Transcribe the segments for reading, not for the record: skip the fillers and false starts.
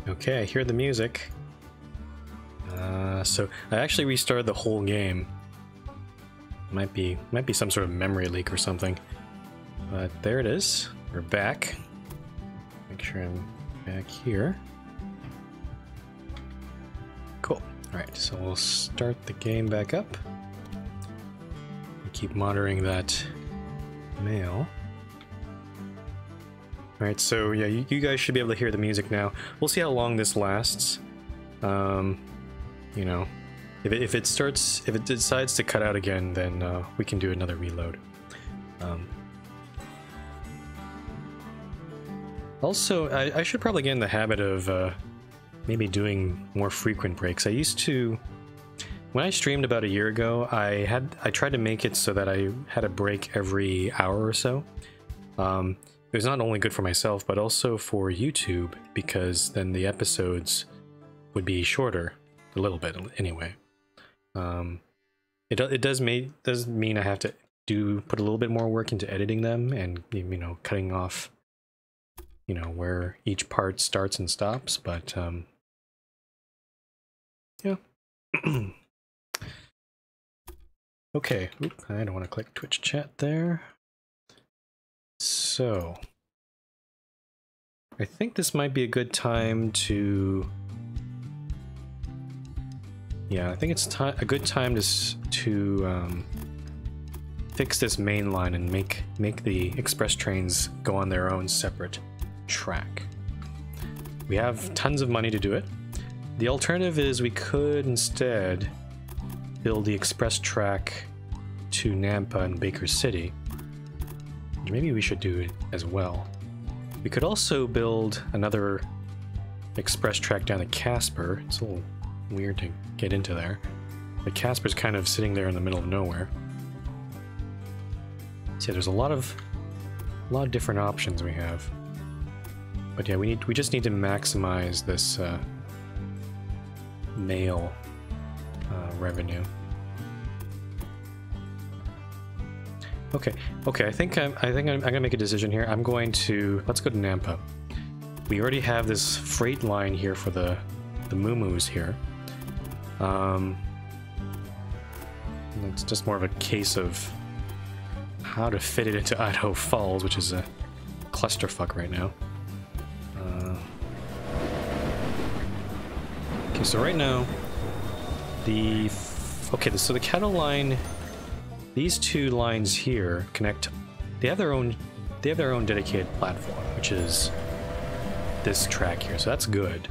Okay, I hear the music. So I actually restarted the whole game. Might be some sort of memory leak or something. But there it is. We're back. Make sure I'm back here. Cool. Alright, so we'll start the game back up. Keep monitoring that mail. Alright, so yeah, you guys should be able to hear the music now. We'll see how long this lasts. You know, if it decides to cut out again, then we can do another reload. Also, I should probably get in the habit of maybe doing more frequent breaks. I used to, when I streamed about a year ago, I tried to make it so that I had a break every hour or so. It was not only good for myself, but also for YouTube, because then the episodes would be shorter, a little bit anyway. It does mean I have to put a little bit more work into editing them and, you know, cutting off, you know, where each part starts and stops, but yeah. Okay, oop, I don't want to click Twitch chat there. So I think this might be a good time to, yeah, I think it's a good time to fix this main line and make the express trains go on their own separate track. We have tons of money to do it. The alternative is we could instead build the express track to Nampa and Baker City. Maybe we should do it as well. We could also build another express track down to Casper. It's a little weird to get into there. But Casper's kind of sitting there in the middle of nowhere. So yeah, there's a lot of different options we have. But yeah, we just need to maximize this mail revenue. Okay, I think I'm gonna make a decision here. I'm going to, let's go to Nampa. We already have this freight line here for the Moo-Moos here. It's just more of a case of how to fit it into Idaho Falls, which is a clusterfuck right now. Okay, so right now so the cattle line, these two lines here connect. They have their own dedicated platform, which is this track here. So that's good.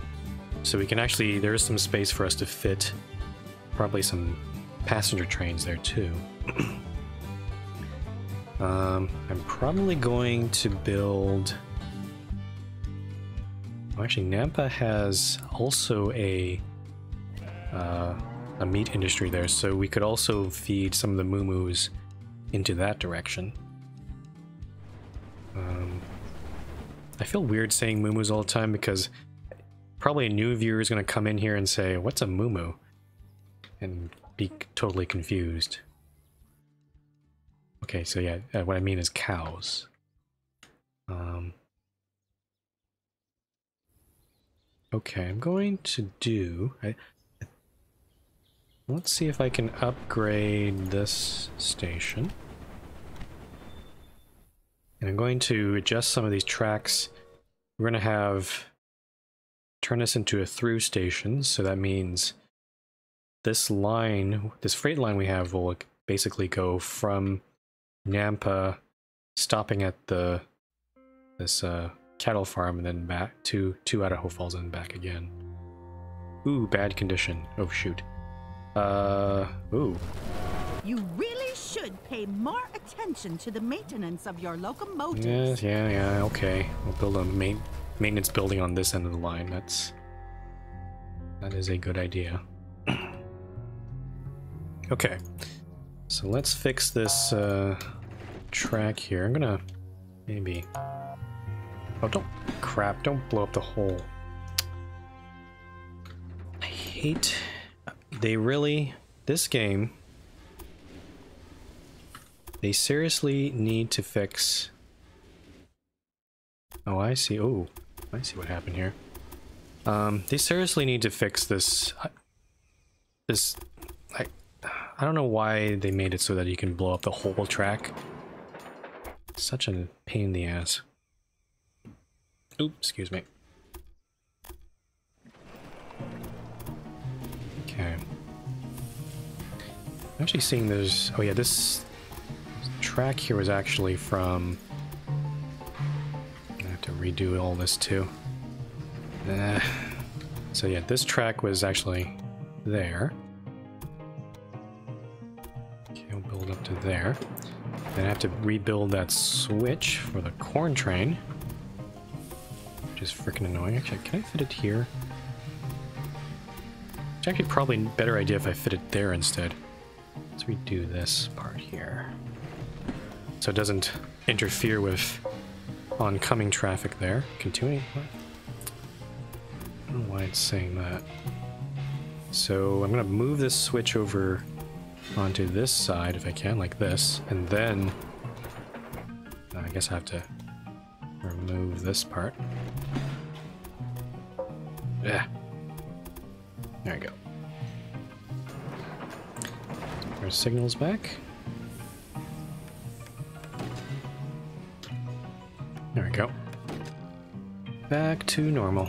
So we can actually, there is some space for us to fit probably some passenger trains there too. I'm probably going to build. Well, actually, Nampa has also a meat industry there, so we could also feed some of the Moo-Moos into that direction. I feel weird saying Moo-Moos all the time because probably a new viewer is going to come in here and say, "What's a Moo-Moo?" and be totally confused. Okay, so yeah, what I mean is cows. Okay, I'm going to do... let's see if I can upgrade this station. And I'm going to adjust some of these tracks. We're going to turn this into a through station, so that means this line, this freight line we have will basically go from Nampa, stopping at this cattle farm, and then back to Idaho Falls and back again. Ooh, bad condition. Oh shoot. Ooh. You really should pay more attention to the maintenance of your locomotives. Yeah, okay. We'll build a maintenance building on this end of the line. That is a good idea. Okay. So let's fix this track here. I'm gonna maybe... Oh, don't blow up the hole. I hate... This game, they seriously need to fix... Oh, I see. Oh, I see what happened here. They seriously need to fix this. I don't know why they made it so that you can blow up the whole track. Such a pain in the ass. Oops, excuse me. Okay. I'm actually seeing there's... Oh yeah, this track here was actually from... I have to redo all this too. So yeah, this track was actually there. Okay, I'll build up to there. Then I have to rebuild that switch for the corn train. Which is freaking annoying. Actually, can I fit it here? It's actually probably a better idea if I fit it there instead. Let's redo this part here. So it doesn't interfere with oncoming traffic there. Continuing? What? I don't know why it's saying that. So I'm gonna move this switch over onto this side if I can, like this, and then I guess I have to remove this part. Yeah. There we go. Our signal's back. There we go. Back to normal.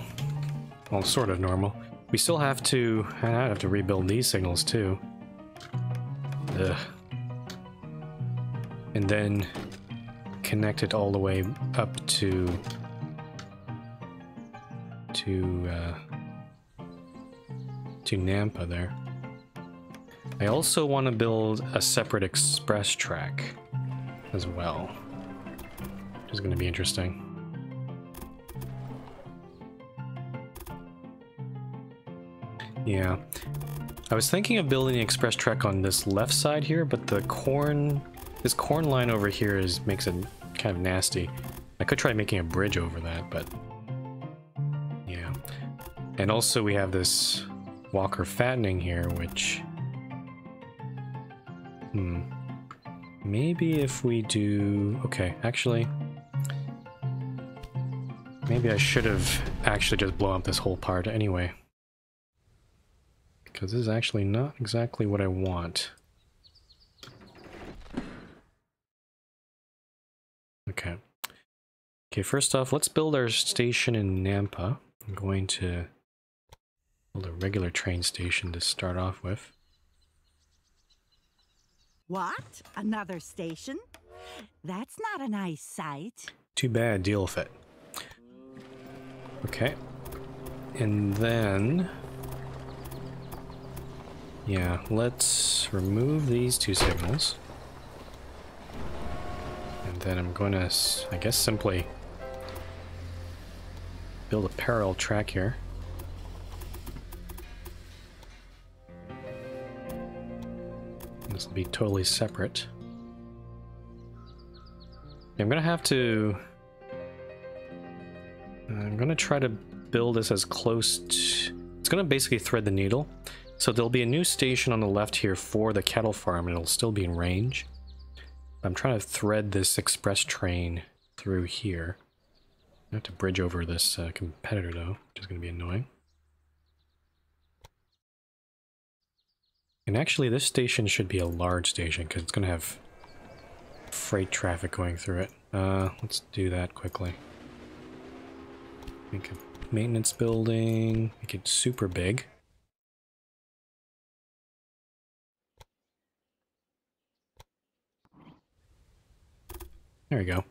Well, sort of normal. We still have to... I have to rebuild these signals too. Ugh. And then connect it all the way up to Nampa there. I also want to build a separate express track as well, which is going to be interesting. Yeah. I was thinking of building an express track on this left side here, but this corn line over here makes it kind of nasty. I could try making a bridge over that, but yeah. And also we have this Walker fattening here, which maybe if we do... Okay, actually, maybe I should have actually just blown up this whole part anyway. Because this is actually not exactly what I want. Okay. Okay, first off, let's build our station in Nampa. I'm going to build a regular train station to start off with. What? Another station? That's not a nice sight. Too bad, deal with it. Okay. And then... yeah, let's remove these two signals. And then I'm going to, I guess, simply build a parallel track here. This will be totally separate. I'm going to have to... I'm going to try to build this as close to... It's going to basically thread the needle. So there'll be a new station on the left here for the cattle farm, and it'll still be in range. I'm trying to thread this express train through here. I have to bridge over this competitor though, which is going to be annoying. And actually this station should be a large station because it's going to have freight traffic going through it. Let's do that quickly. Make a maintenance building, make it super big. There we go.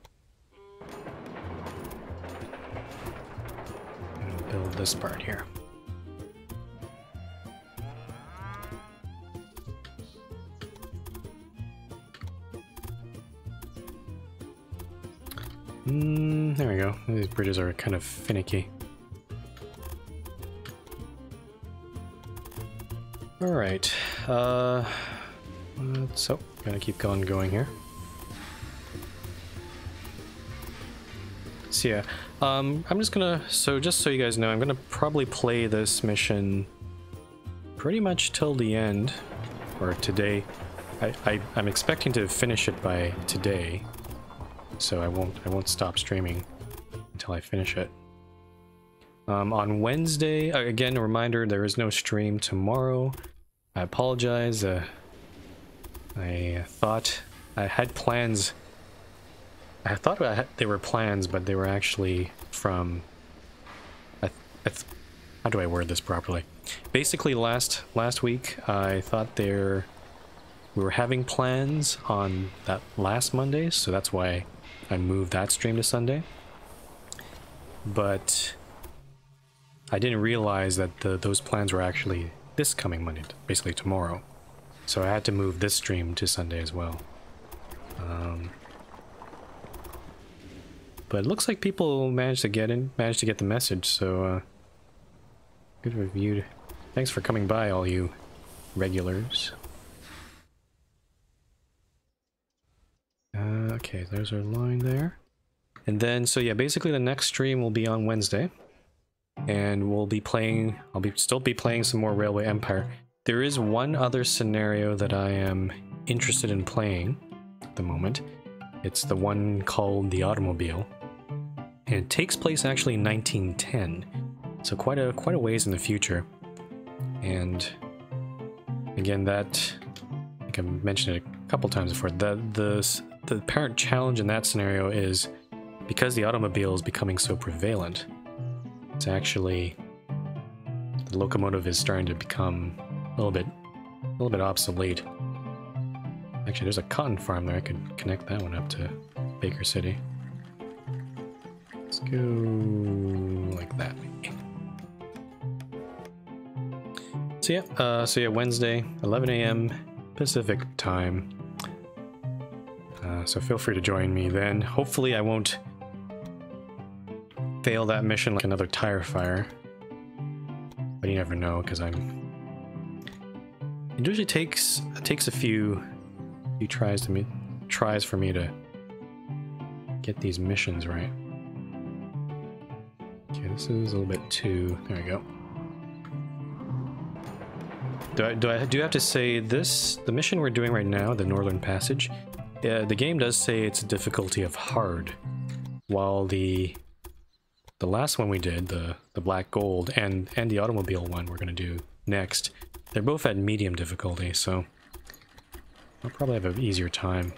And build this part here. There we go. These bridges are kind of finicky. Alright. So, gotta keep going here. So yeah, I'm just gonna, just so you guys know, I'm gonna probably play this mission pretty much till the end, or today. I'm expecting to finish it by today, so I won't stop streaming until I finish it. On Wednesday, again, a reminder, there is no stream tomorrow. I apologize. I thought I had plans. I thought they were plans, but they were actually from... how do I word this properly? Basically, last week, I thought we were having plans on that last Monday, so that's why I moved that stream to Sunday. But I didn't realize that those plans were actually this coming Monday, basically tomorrow. So I had to move this stream to Sunday as well. But it looks like people managed to get the message, so good review. Thanks for coming by, all you regulars. Okay, there's our line there. And then, so yeah, basically the next stream will be on Wednesday. And we'll be playing, still be playing some more Railway Empire. There is one other scenario that I am interested in playing at the moment. It's the one called The Automobile. And it takes place actually in 1910. So quite a ways in the future. And again, that, I think I've mentioned it a couple times before, the apparent challenge in that scenario is because the automobile is becoming so prevalent, it's actually, the locomotive is starting to become a little bit obsolete. Actually, there's a cotton farm there. I could connect that one up to Baker City. Let's go like that. So yeah, Wednesday, 11 a.m. Pacific time. So feel free to join me then. Hopefully I won't fail that mission like another tire fire. But you never know, because it usually takes a few tries for me to get these missions right. Okay, this is a little bit too... There we go. Do I have to say this? The mission we're doing right now, the Northern Passage, the game does say it's a difficulty of hard, while the last one we did, the Black Gold, and the Automobile one we're going to do next, they're both at medium difficulty, so I'll probably have an easier time.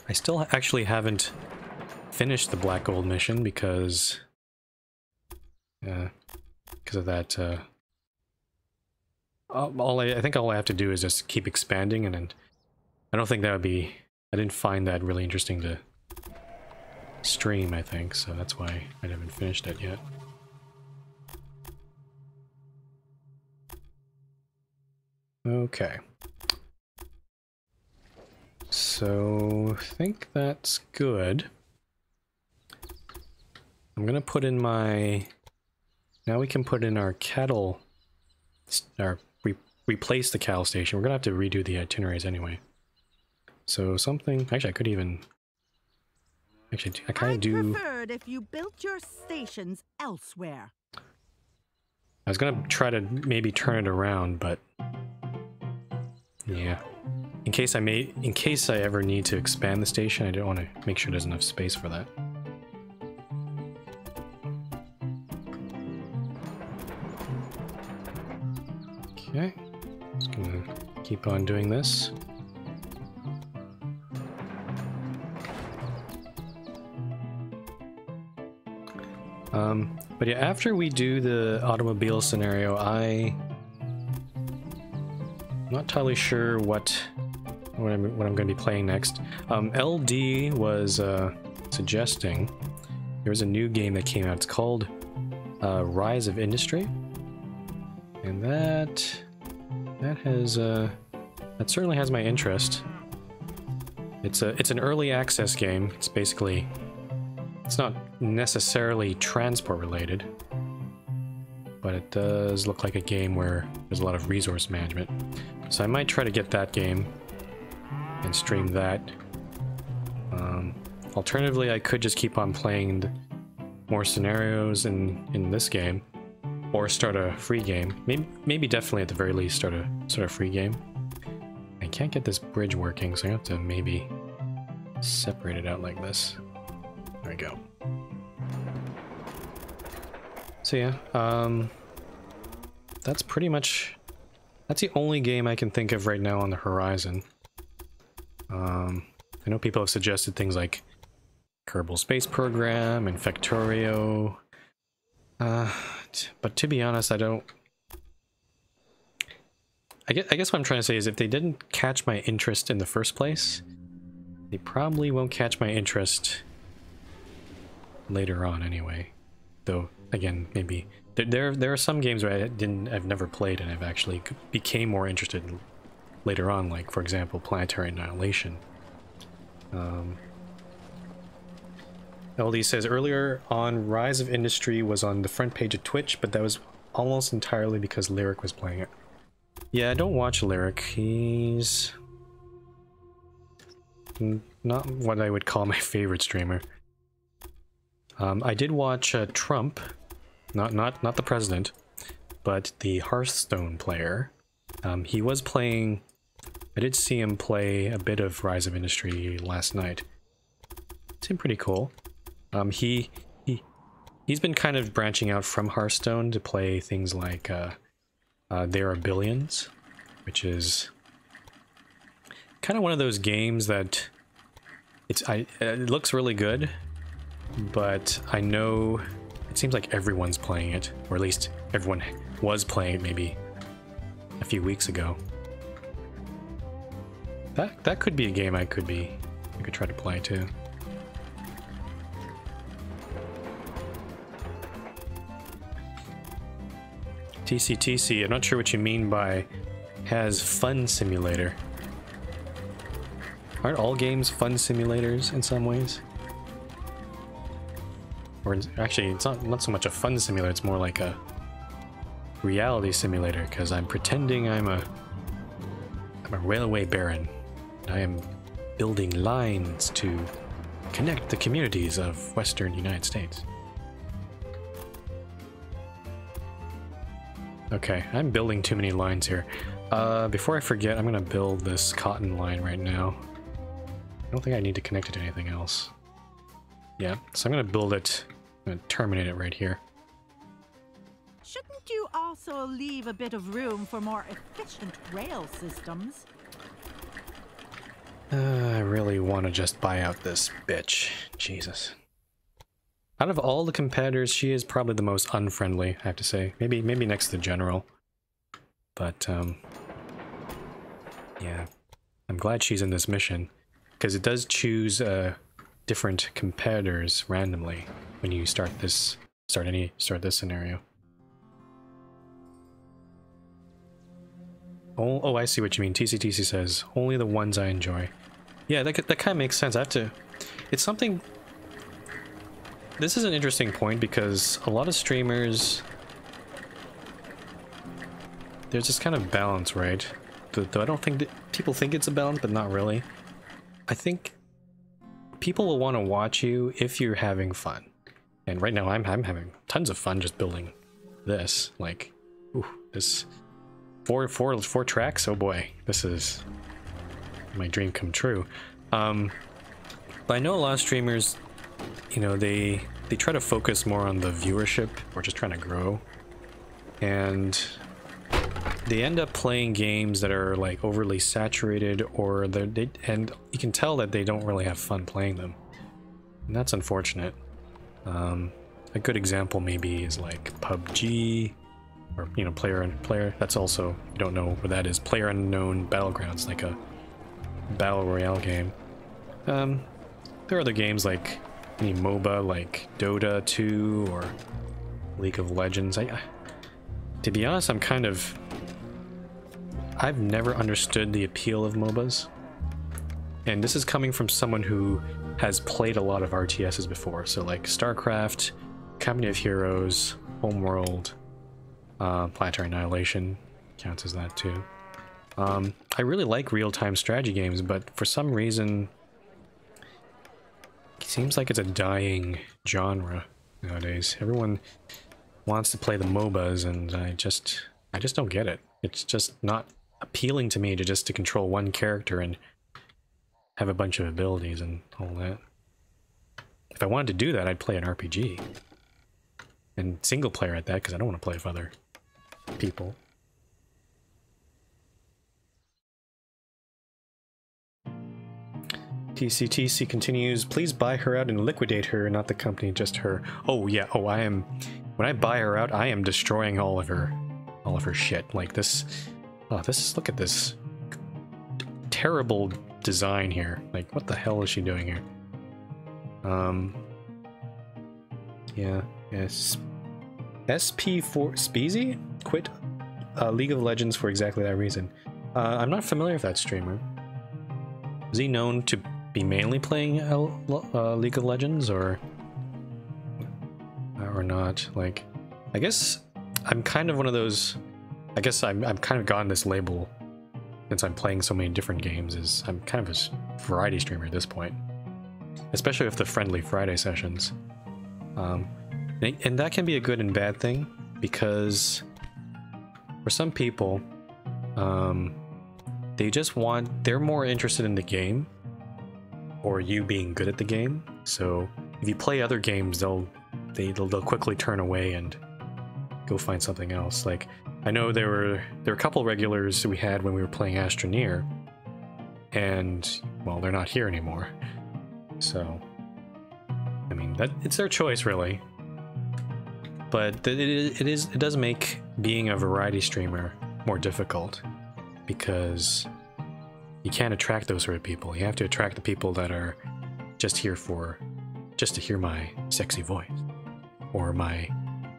I still actually haven't finished the Black Gold mission because of that. I think all I have to do is just keep expanding, and I don't think that would be... I didn't find that really interesting to stream, I think, so that's why I haven't finished it yet. Okay. So, I think that's good. I'm gonna put in my... Now we can put in our cattle... replace the cattle station. We're gonna have to redo the itineraries anyway. So something... Actually, I could even... Actually, I kind of do... preferred if you built your stations elsewhere. I was gonna try to maybe turn it around, but... Yeah. In case I ever need to expand the station, I don't want to make sure there's enough space for that. Okay. Just gonna keep on doing this. But yeah, after we do the automobile scenario, I'm not entirely sure what I'm going to be playing next. LD was suggesting there was a new game that came out. It's called Rise of Industry, and that certainly has my interest. It's an early access game. It's basically, it's not necessarily transport related, but it does look like a game where there's a lot of resource management. So I might try to get that game and stream that. Alternatively, I could just keep on playing more scenarios in this game, or start a free game. Maybe definitely at the very least start a free game. I can't get this bridge working, so I have to maybe separate it out like this. There we go. So yeah, that's pretty much, that's the only game I can think of right now on the horizon. I know people have suggested things like Kerbal Space Program and Factorio, but to be honest, I guess what I'm trying to say is if they didn't catch my interest in the first place, they probably won't catch my interest later on anyway. Though, again, maybe there are some games where I've never played and I've actually became more interested later on, like for example Planetary Annihilation. LD says earlier on Rise of Industry was on the front page of Twitch, but that was almost entirely because Lyric was playing it. Yeah, I don't watch Lyric. He's not what I would call my favorite streamer. I did watch Trump, not the president, but the Hearthstone player. He was playing. I did see him play a bit of Rise of Industry last night. It seemed pretty cool. He's been kind of branching out from Hearthstone to play things like There Are Billions, which is kind of one of those games that it looks really good, but I know it seems like everyone's playing it, or at least everyone was playing it maybe a few weeks ago. That could be a game I could try to play too. TCTC, I'm not sure what you mean by has fun simulator. Aren't all games fun simulators in some ways? Or actually, it's not so much a fun simulator, it's more like a reality simulator, because I'm pretending I'm a railway baron. I am building lines to connect the communities of Western United States. Okay, I'm building too many lines here. Before I forget, I'm gonna build this cotton line right now. I don't think I need to connect it to anything else. Yeah, so I'm gonna build it. I'm gonna terminate it right here. Shouldn't you also leave a bit of room for more efficient rail systems? I really want to just buy out this bitch. Jesus. Out of all the competitors, she is probably the most unfriendly, I have to say. Maybe next to the general. But, yeah. I'm glad she's in this mission, because it does choose different competitors randomly when you start this scenario. Oh, I see what you mean. TCTC says only the ones I enjoy. Yeah, that kind of makes sense. I have to. It's something. This is an interesting point because a lot of streamers, there's this kind of balance, right? Though I don't think that people think it's a balance, but not really. I think people will want to watch you if you're having fun. And right now I'm having tons of fun just building this. Like, ooh, this four tracks. Oh boy, this is my dream come true. But I know a lot of streamers, you know, they try to focus more on the viewership or just trying to grow, and they end up playing games that are like overly saturated, or and you can tell that they don't really have fun playing them, and that's unfortunate. A good example maybe is like PUBG, or you know, player. That's also, if you don't know what that is, PlayerUnknown Battlegrounds, like a battle royale game. There are other games like any MOBA like Dota 2 or League of Legends. To be honest, I've never understood the appeal of MOBAs. And this is coming from someone who has played a lot of RTSs before. So like StarCraft, Company of Heroes, Homeworld, Planetary Annihilation counts as that too. I really like real-time strategy games, but for some reason it seems like it's a dying genre nowadays. Everyone wants to play the MOBAs, and I just don't get it. It's just not appealing to me to control one character and have a bunch of abilities and all that. If I wanted to do that, I'd play an RPG. And single player at that, because I don't want to play with other people. TCTC continues, please buy her out and liquidate her, not the company, just her. Oh yeah, oh I am, when I buy her out, I am destroying all of her shit. Like this, oh this, look at this terrible design here. Like what the hell is she doing here? Yeah, yes. SP4 Speezy quit League of Legends for exactly that reason. I'm not familiar with that streamer. Is he known to be mainly playing League of Legends or not? Like, I guess I'm kind of one of those. I guess I'm kind of gotten this label since I'm playing so many different games. Is I'm kind of a variety streamer at this point, especially with the Friendly Friday sessions. And that can be a good and bad thing, because for some people, they're more interested in the game or you being good at the game. So if you play other games, they'll quickly turn away and go find something else. Like I know there were a couple regulars we had when we were playing Astroneer, and well, they're not here anymore. So I mean, it's their choice really. But it does make being a variety streamer more difficult, because you can't attract those sort of people. You have to attract the people that are just here to hear my sexy voice, or my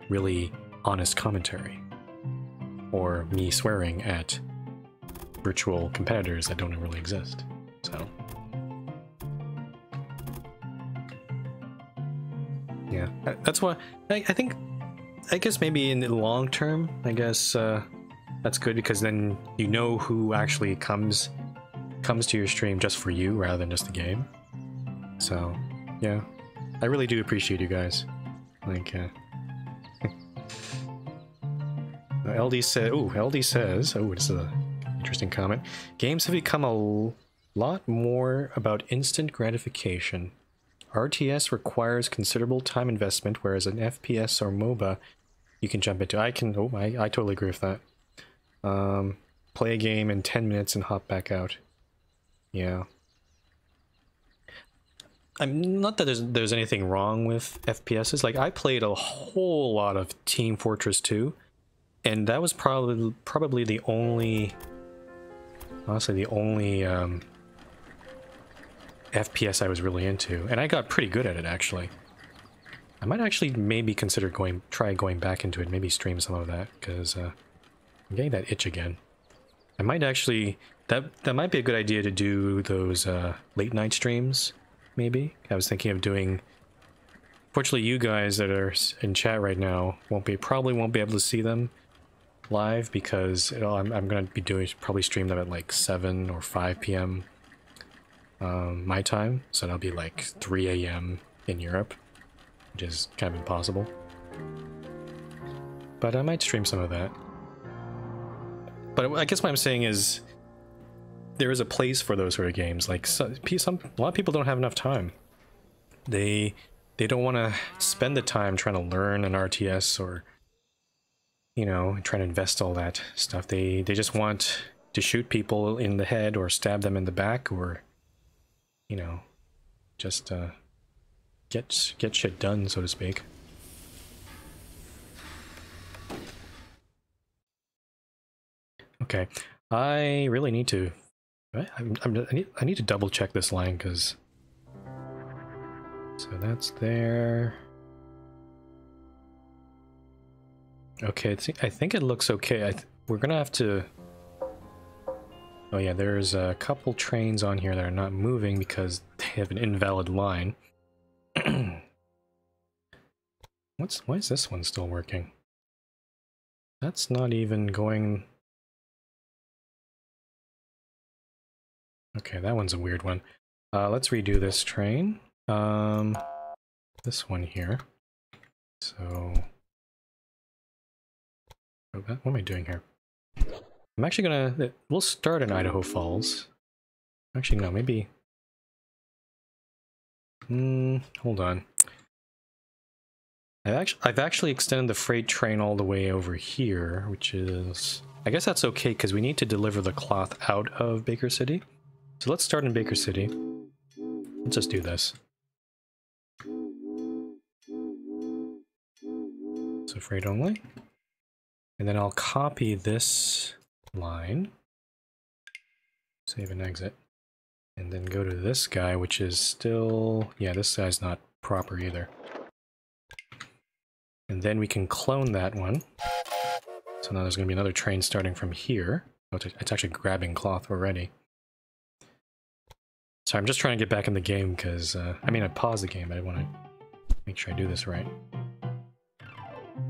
really honest commentary, or me swearing at virtual competitors that don't really exist. So yeah, that's why I guess maybe in the long term, I guess that's good, because then you know who actually comes to your stream just for you rather than just the game. So yeah, I really do appreciate you guys. Like LD said, LD says, this is an interesting comment. Games have become a lot more about instant gratification. RTS requires considerable time investment, whereas an FPS or MOBA you can jump into. I totally agree with that. Play a game in 10 minutes and hop back out. Yeah. I'm not that there's anything wrong with FPSs. Like I played a whole lot of Team Fortress 2, and that was probably the only, honestly, the only FPS I was really into, and I got pretty good at it actually. I might actually maybe consider try going back into it, maybe stream some of that, because I'm getting that itch again. I might actually, that might be a good idea to do those late night streams, maybe. I was thinking of doing, fortunately you guys that are in chat right now probably won't be able to see them live, because I'm going to be probably stream them at like 7 or 5 p.m. My time, so that'll be like 3 a.m. in Europe, which is kind of impossible. But I might stream some of that. But I guess what I'm saying is, there is a place for those sort of games. Like a lot of people don't have enough time. They don't want to spend the time trying to learn an RTS, or trying to invest all that stuff. They just want to shoot people in the head or stab them in the back, or just get shit done, so to speak. Okay, I really need to. I need to double check this line, because so that's there. Okay, I think it looks okay. We're gonna have to. Oh yeah, there's a couple trains on here that are not moving because they have an invalid line. Why is this one still working? That's not even going. Okay, that one's a weird one. Let's redo this train. This one here. So, what am I doing here? I'm actually gonna. We'll start in Idaho Falls. Actually, no, maybe. Hold on. I've actually extended the freight train all the way over here, which is... I guess that's okay, because we need to deliver the cloth out of Baker City. So let's start in Baker City. Let's just do this. So freight only. And then I'll copy this line. Save and exit. And then go to this guy, which is still... Yeah, this guy's not proper either. And then we can clone that one. So now there's going to be another train starting from here. Oh, it's actually grabbing cloth already. So I'm just trying to get back in the game because, I mean, I paused the game, but I want to make sure I do this right.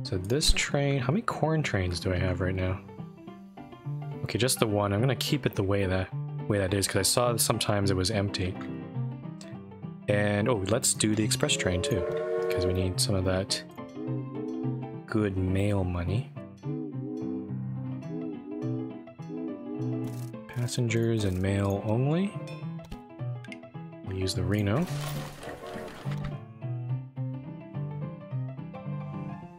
So this train, how many corn trains do I have right now? Okay, just the one. I'm going to keep it the way that is because I saw sometimes it was empty. And, oh, let's do the express train too, because we need some of that good mail money. Passengers and mail only. We'll use the Reno.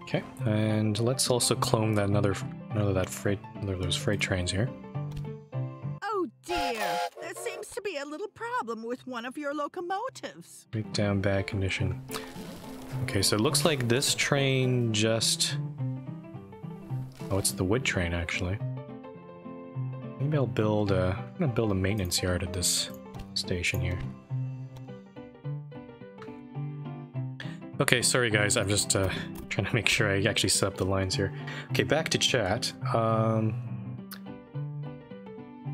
Okay, and let's also clone that another of those freight trains here. Oh dear, there seems to be a little problem with one of your locomotives. Breakdown bad condition. Okay, so it looks like this train just... Oh, it's the wood train actually. Maybe I'll build a... I'm gonna build a maintenance yard at this station here. Okay, sorry guys, I'm just trying to make sure I actually set up the lines here. Okay, back to chat. Yeah,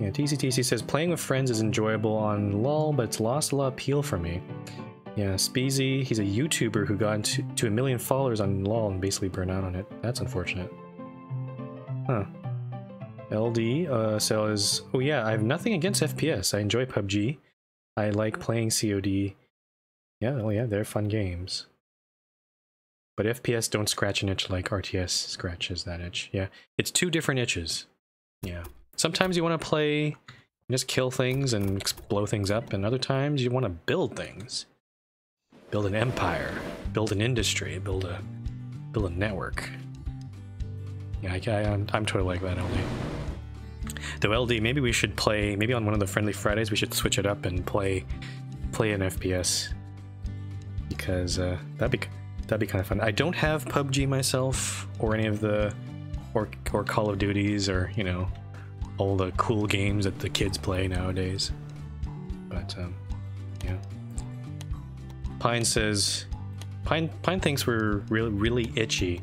TCTC says, playing with friends is enjoyable on LOL, but it's lost a lot of appeal for me. Yeah, Speezy, he's a YouTuber who got to 1 million followers on LOL and basically burned out on it. That's unfortunate. Huh. LD says, oh yeah, I have nothing against FPS. I enjoy PUBG. I like playing COD. Yeah, oh yeah, they're fun games. But FPS don't scratch an itch like RTS scratches that itch. Yeah, it's two different itches. Yeah. Sometimes you want to play, just kill things and blow things up, and other times you want to build things. Build an empire, build an industry, build a network. Yeah, I'm totally like that, LD. Though LD, maybe we should play, maybe on one of the Friendly Fridays we should switch it up and play an FPS. Because that'd be kind of fun. I don't have PUBG myself, or any of the, or Call of Duties, or, you know, all the cool games that the kids play nowadays. But, yeah. Pine says, Pine thinks we're really itchy.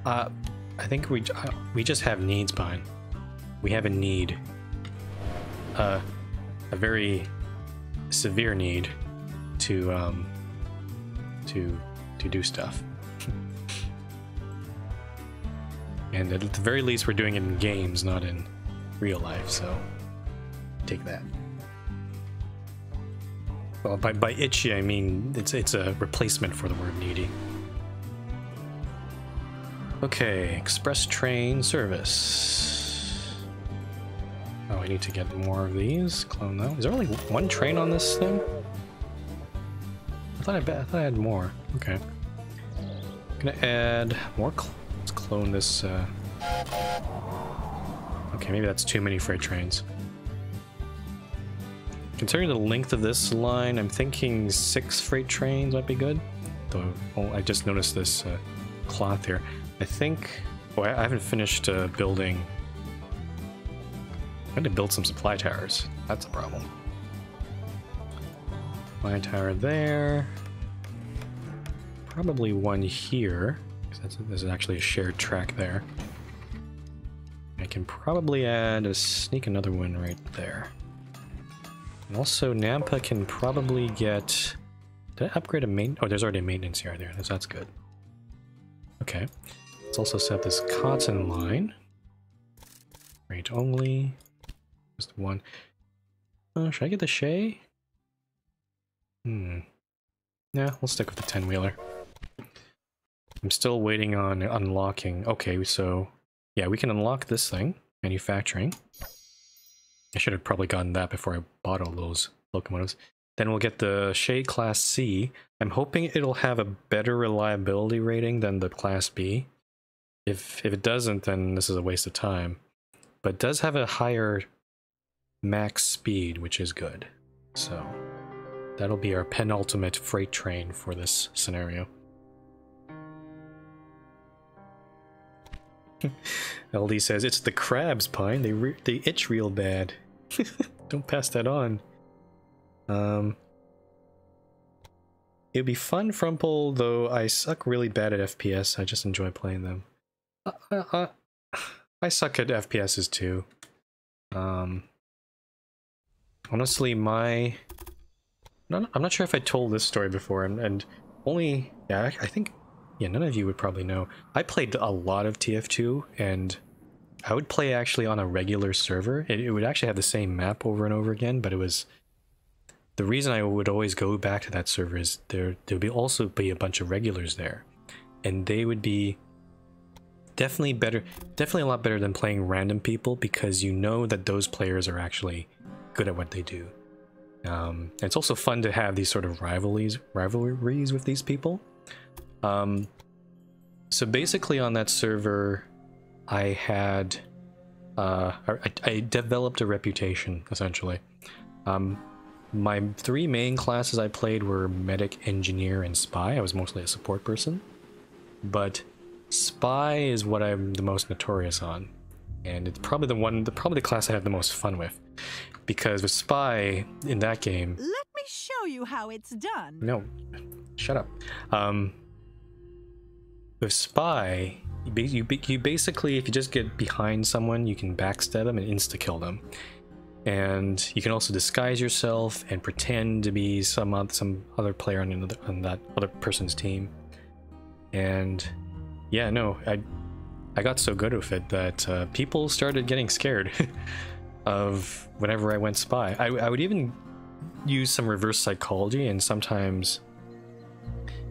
I think we just have needs, Pine. We have a need. A very severe need to do stuff. And at the very least we're doing it in games, not in real life, so take that. Well, by itchy I mean it's a replacement for the word needy. Okay, express train service. Oh, I need to get more of these. Clone that. Is there only one train on this thing? I thought I had more. Okay. I'm gonna add more. Let's clone this. Okay, maybe that's too many freight trains. Considering the length of this line, I'm thinking 6 freight trains might be good. Though, oh, I just noticed this cloth here. I think... Oh, I haven't finished building... I had to build some supply towers. That's a problem. Supply tower there. Probably one here, because there's actually a shared track there. I can probably sneak another one right there. And also, Nampa can probably get... Did I upgrade a main... Oh, there's already a maintenance yard there. That's good. Okay. Let's also set this cotton line. Rate only. Just one. Should I get the Shay? Yeah, we'll stick with the 10-wheeler. I'm still waiting on unlocking. Okay, so... Yeah, we can unlock this thing. Manufacturing. I should have probably gotten that before I bought all those locomotives. Then we'll get the Shay Class C. I'm hoping it'll have a better reliability rating than the Class B. If it doesn't, then this is a waste of time. But it does have a higher max speed, which is good. So that'll be our penultimate freight train for this scenario. LD says, it's the crabs, Pine. They itch real bad. Don't pass that on. It'd be fun, Frumple, though I suck really bad at FPS. I just enjoy playing them. I suck at FPSs too. Honestly, I'm not sure if I told this story before, and only, yeah, I think, yeah, none of you would probably know. I played a lot of TF2, and I would play actually on a regular server. It would actually have the same map over and over again, but it was... The reason I would always go back to that server is there would also be a bunch of regulars there, and they would be definitely a lot better than playing random people, because you know that those players are actually good at what they do. It's also fun to have these sort of rivalries with these people. So basically on that server, I had I developed a reputation, essentially. My three main classes I played were Medic, Engineer, and Spy. I was mostly a support person, but Spy is what I'm the most notorious on, and it's probably the class I have the most fun with, because with Spy in that game... Let me show you how it's done. No, shut up. With Spy, you basically, if you just get behind someone, you can backstab them and insta-kill them. And you can also disguise yourself and pretend to be some other player on that other person's team. And yeah, no, I got so good with it that people started getting scared of whenever I went Spy. I would even use some reverse psychology, and sometimes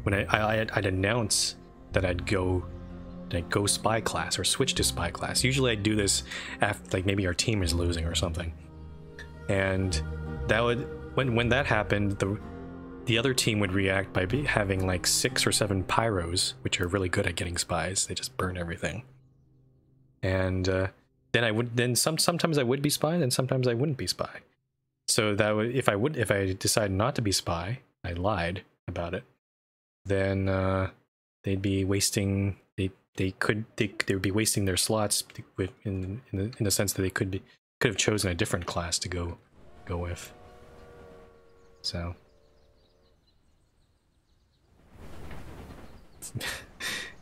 when I'd announce that I'd go Spy class or switch to Spy class. Usually I'd do this after, like, maybe our team is losing or something. And that would, when that happened, the other team would react by having like 6 or 7 pyros, which are really good at getting spies. They just burn everything. And sometimes I would be spy, and sometimes I wouldn't be spy. So that would, if I decided not to be spy, I lied about it, then they'd be wasting they would be wasting their slots in the sense that they could have chosen a different class to go with. So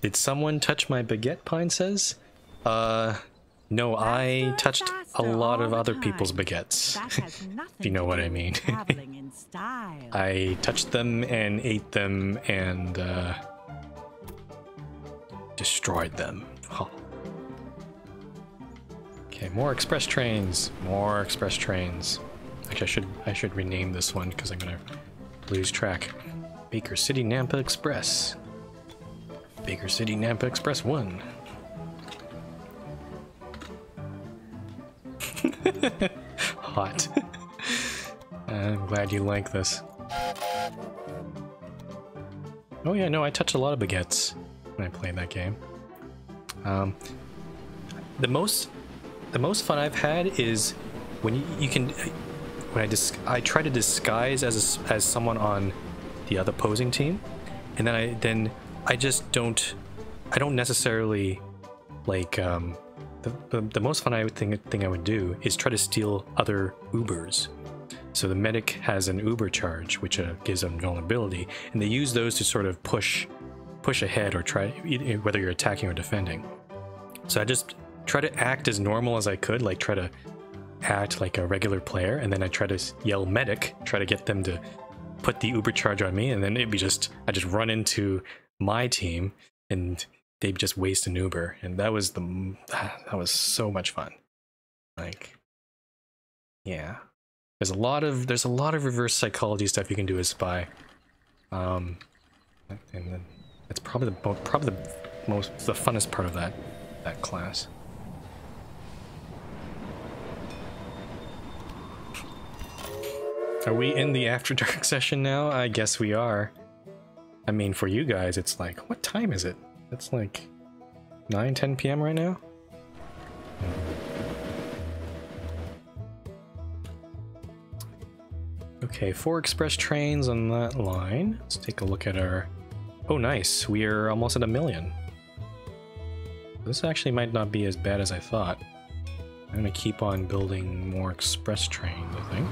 did someone touch my baguette, Pine says? No, I touched a lot of other people's baguettes. If you know what I mean. I touched them and ate them and destroyed them. Oh. Okay, more express trains. More express trains. Actually, I should rename this one because I'm gonna lose track. Baker City Nampa Express. Baker City Nampa Express 1. Hot. I'm glad you like this. Oh yeah, no, I touched a lot of baguettes when I played that game. The most fun I've had is when you can, when I try to disguise as someone on the other opposing team, and then I just don't necessarily like the most fun thing I would do is try to steal other Ubers. So the medic has an Uber charge, which gives them vulnerability, and they use those to sort of push ahead or try, whether you're attacking or defending. So I just try to act as normal as I could, like try to act like a regular player, and then I try to yell medic, try to get them to put the Uber charge on me, and then I just run into my team and they just waste an Uber, and that was so much fun. Like, yeah, there's a lot of reverse psychology stuff you can do as spy, and then it's probably the funnest part of that class. Are we in the After Dark session now? I guess we are. I mean, for you guys, it's like, what time is it? It's like 9-10 p.m. right now? Okay, 4 express trains on that line. Let's take a look at our... Oh, nice. We are almost at 1 million. This actually might not be as bad as I thought. I'm gonna keep on building more express trains, I think.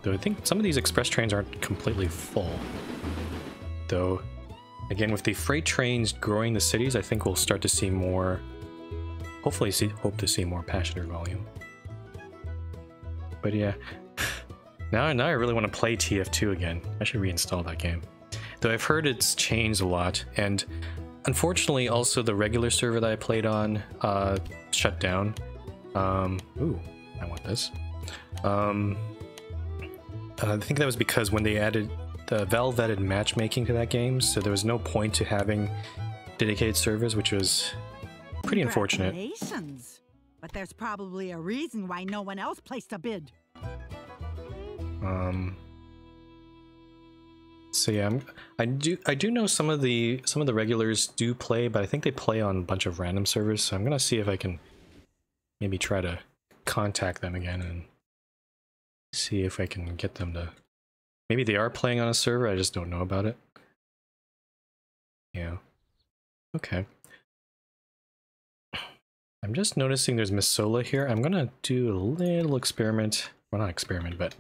Though I think some of these express trains aren't completely full. Though, again, with the freight trains growing the cities, I think we'll start to see more... Hopefully hope to see more passenger volume. But yeah, now I really want to play TF2 again. I should reinstall that game. Though I've heard it's changed a lot, and unfortunately also the regular server that I played on shut down. Ooh, I want this. I think that was because when they added the Valve-vetted matchmaking to that game, so there was no point to having dedicated servers, which was pretty unfortunate. Congratulations. But there's probably a reason why no one else placed a bid. So yeah, I do know some of the regulars do play, but I think they play on a bunch of random servers, so I'm gonna see if I can maybe try to contact them again and see if I can get them to... Maybe they are playing on a server, I just don't know about it. Yeah. Okay. I'm just noticing there's Missola here. I'm gonna do a little experiment. Well, not experiment, but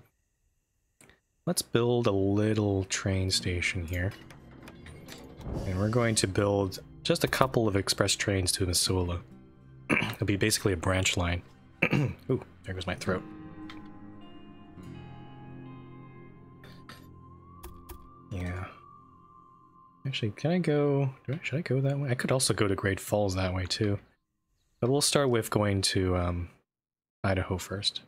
let's build a little train station here. And we're going to build just a couple of express trains to Missola. It'll be basically a branch line. Ooh, there goes my throat. Yeah. Actually, can I go... Should I go that way? I could also go to Great Falls that way too. But we'll start with going to Idaho first.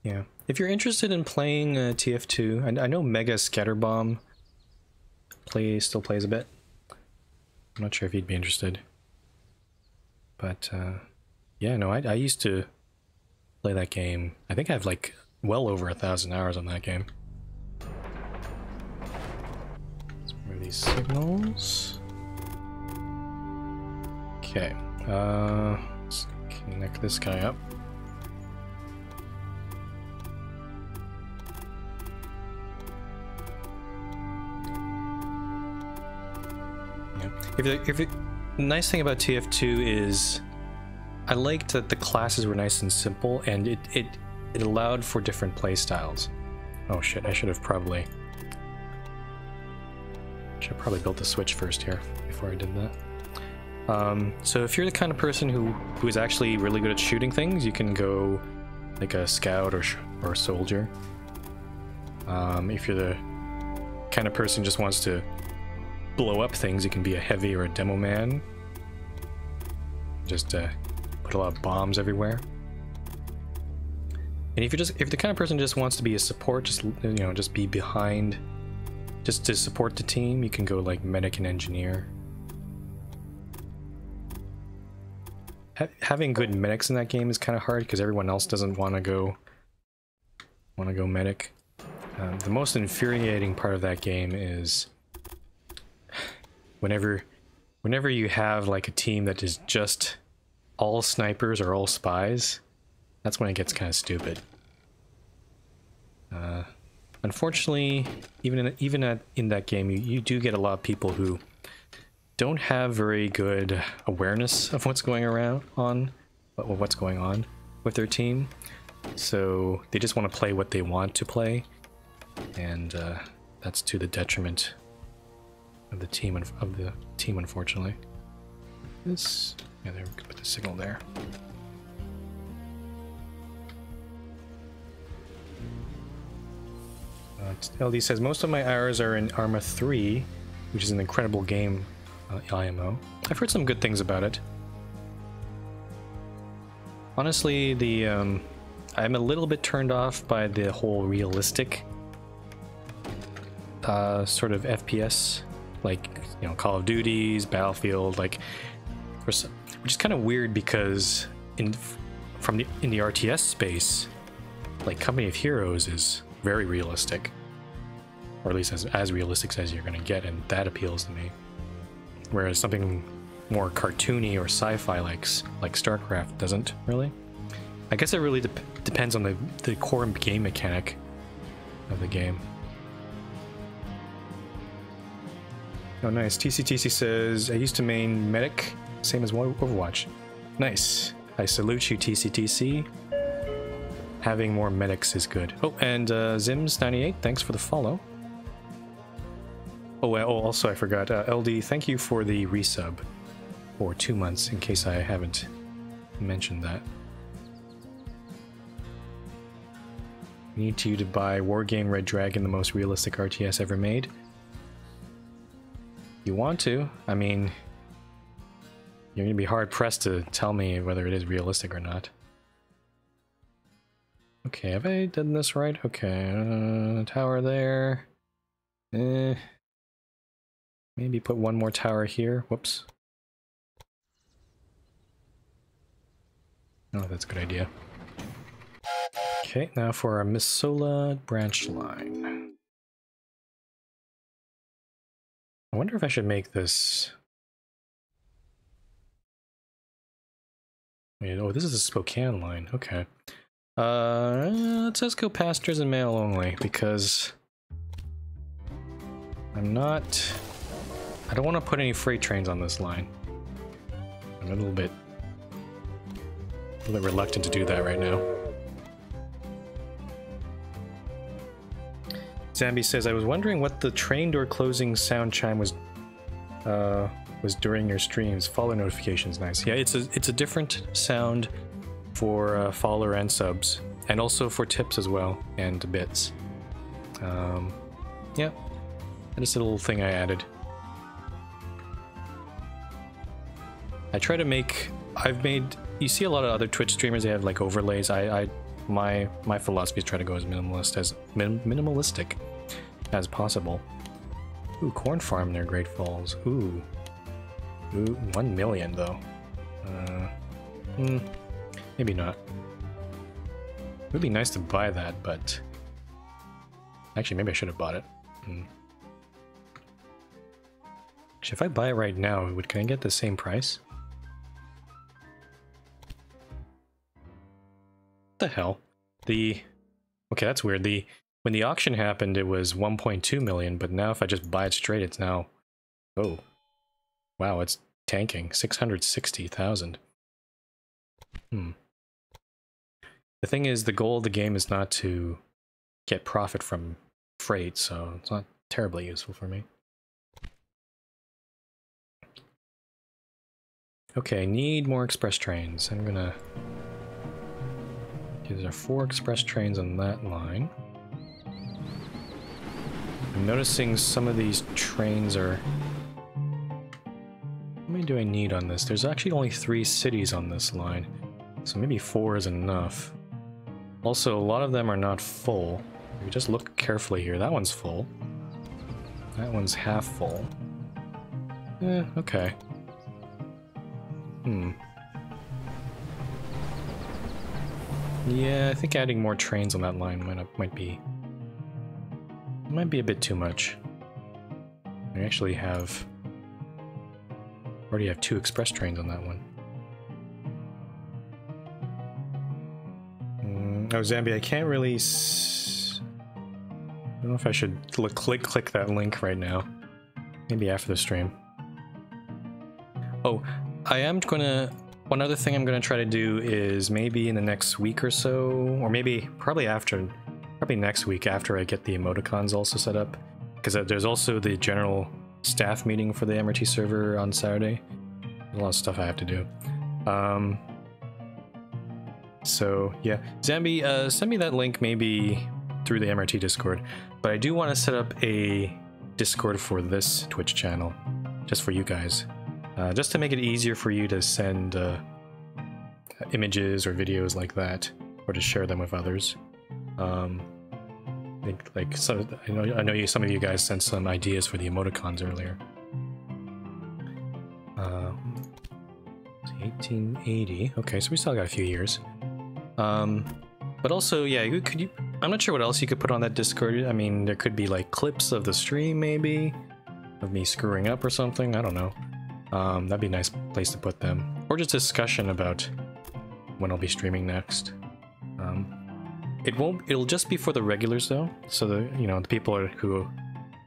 Yeah. If you're interested in playing TF2, I know Mega Scatterbomb still plays a bit. I'm not sure if you'd be interested. But yeah, no, I used to play that game. I think I have like well over 1,000 hours on that game. Let's remove these signals. Okay, let's connect this guy up. The nice thing about TF2 is I liked that the classes were nice and simple, and it allowed for different play styles. Oh shit, I should have probably built the switch first here before I did that. So if you're the kind of person who is actually really good at shooting things, you can go like a scout or a soldier. If you're the kind of person who just wants to blow up things, you can be a heavy or a demo man. Just put a lot of bombs everywhere. And if you're the kind of person who just wants to be a support, just be behind, just to support the team, you can go like medic and engineer. Having good medics in that game is kind of hard because everyone else doesn't want to go medic. The most infuriating part of that game is whenever you have like a team that is just all snipers or all spies, that's when it gets kind of stupid. Unfortunately, even in that game, you do get a lot of people who don't have very good awareness of what's going on with their team. So they just want to play what they want to play, and that's to the detriment of the team, unfortunately. Yeah, there, we could put the signal there. LD says, most of my hours are in Arma 3, which is an incredible game, IMO. I've heard some good things about it. Honestly, I'm a little bit turned off by the whole realistic sort of FPS like, you know, Call of Duties, Battlefield, like, which is kind of weird because in the RTS space, like Company of Heroes is very realistic, or at least as realistic as you're gonna get, and that appeals to me. Whereas something more cartoony or sci-fi like StarCraft doesn't really. I guess it really depends on the core game mechanic of the game. Oh, nice. TCTC says, I used to main medic, same as Overwatch. Nice. I salute you, TCTC. Having more medics is good. Oh, and Zims98, thanks for the follow. Oh, also I forgot, LD, thank you for the resub for 2 months, in case I haven't mentioned that. Need you to buy Wargame Red Dragon, the most realistic RTS ever made. You want to? I mean, you're gonna be hard pressed to tell me whether it is realistic or not. Okay, have I done this right? Okay, tower there. Maybe put one more tower here. Whoops. Oh, that's a good idea. Okay, now for our Missoula branch line. I wonder if I should make this... Wait, oh, this is a Spokane line. Okay. Let's just go pastures and mail only, because I don't want to put any freight trains on this line. I'm a little bit reluctant to do that right now. Zambi says, I was wondering what the train door closing sound chime was during your streams. Follow notifications, nice. Yeah, it's a different sound for follower and subs, and also for tips as well, and bits. Yeah, just a little thing I added. I try to make, you see a lot of other Twitch streamers, they have like overlays. My philosophy is try to go as minimalistic as possible. Ooh, corn farm near Great Falls. Ooh, 1 million though. Maybe not. It would be nice to buy that, but actually maybe I should have bought it. Actually, if I buy it right now, can I get the same price? What the hell? Okay, that's weird. When the auction happened, it was 1.2 million, but now if I just buy it straight, it's now... Oh. Wow, it's tanking. 660,000. The thing is, the goal of the game is not to get profit from freight, so it's not terribly useful for me. Okay, need more express trains. I'm gonna... There are 4 express trains on that line. I'm noticing some of these trains are... How many do I need on this? There's actually only 3 cities on this line, so maybe 4 is enough. Also, a lot of them are not full. If you just look carefully here, that one's full. That one's half full. Okay. Yeah, I think adding more trains on that line might be a bit too much. I actually already have 2 express trains on that one. Oh, Zambi, I can't really I don't know if I should click that link right now. Maybe after the stream. Oh, I am gonna... One other thing I'm gonna try to do is maybe in the next week or so, or probably next week after I get the emoticons also set up, because there's also the general staff meeting for the MRT server on Saturday. There's a lot of stuff I have to do. So yeah, Zambi, send me that link maybe through the MRT Discord, but I do want to set up a Discord for this Twitch channel, just for you guys. Just to make it easier for you to send images or videos like that, or to share them with others. I know some of you guys sent some ideas for the emoticons earlier. 1880. Okay, so we still got a few years. But also, yeah, I'm not sure what else you could put on that Discord. I mean, there could be like clips of the stream, maybe, of me screwing up or something. I don't know. That'd be a nice place to put them, or just discussion about when I'll be streaming next. It'll just be for the regulars though, so the people who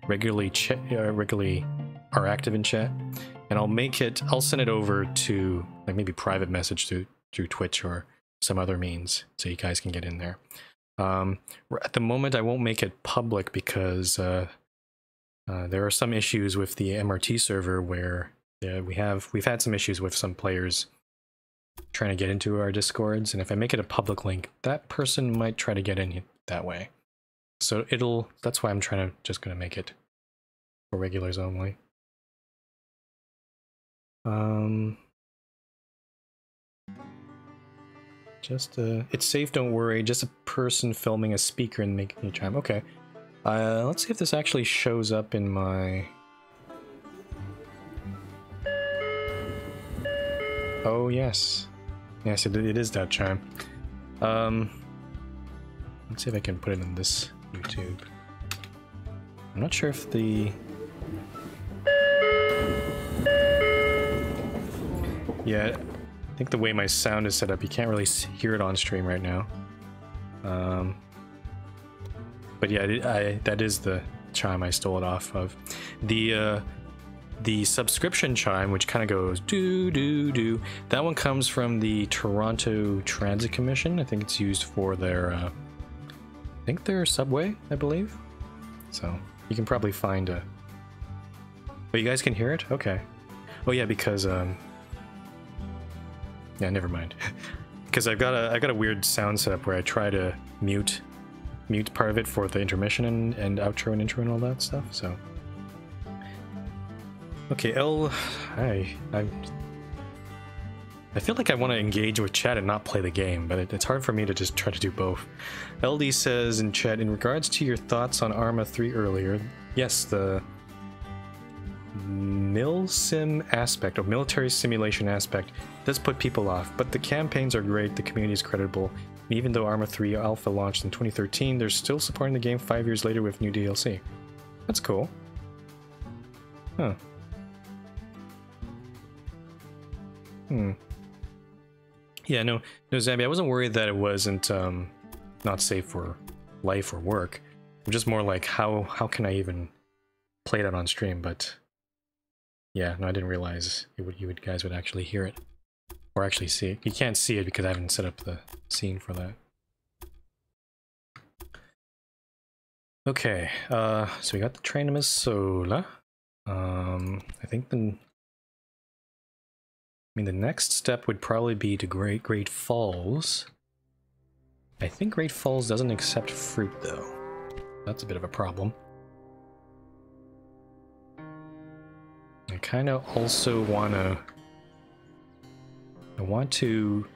regularly are active in chat, and I'll send it over to like maybe private message through Twitch or some other means, so you guys can get in there. At the moment, I won't make it public because there are some issues with the MRT server where we've had some issues with some players trying to get into our Discords, and if I make it a public link, that person might try to get in that way. So that's why I'm just gonna make it for regulars only. It's safe, don't worry, just a person filming a speaker and making a chime. Okay. Let's see if this actually shows up in my... Oh, yes. Yes, it is that chime. Let's see if I can put it in this YouTube. I'm not sure if the... Yeah, I think the way my sound is set up, you can't really hear it on stream right now. But yeah, that is the chime I stole it off of. The subscription chime, which kind of goes do, that one comes from the Toronto Transit Commission. I think it's used for their, their subway, I believe. So you can probably find a... Oh, you guys can hear it? Okay. Oh yeah, because yeah, never mind. Because I got a weird sound setup where I try to mute part of it for the intermission and outro and intro and all that stuff. So okay, I feel like I want to engage with chat and not play the game, but it's hard for me to just try to do both. LD says in chat, in regards to your thoughts on Arma 3 earlier, yes, the milsim aspect, or military simulation aspect, does put people off, but the campaigns are great, the community is credible, and even though Arma 3 Alpha launched in 2013, they're still supporting the game 5 years later with new DLC. That's cool. Huh. Yeah, no, Zambi, I wasn't worried that it wasn't not safe for life or work. I'm just more like, how can I even play that on stream? But yeah, no, I didn't realize you guys would actually hear it or actually see it. You can't see it because I haven't set up the scene for that. Okay, so we got the train to Missoula. I think the next step would probably be to Great Falls. I think Great Falls doesn't accept fruit though. That's a bit of a problem. I kind of also I want to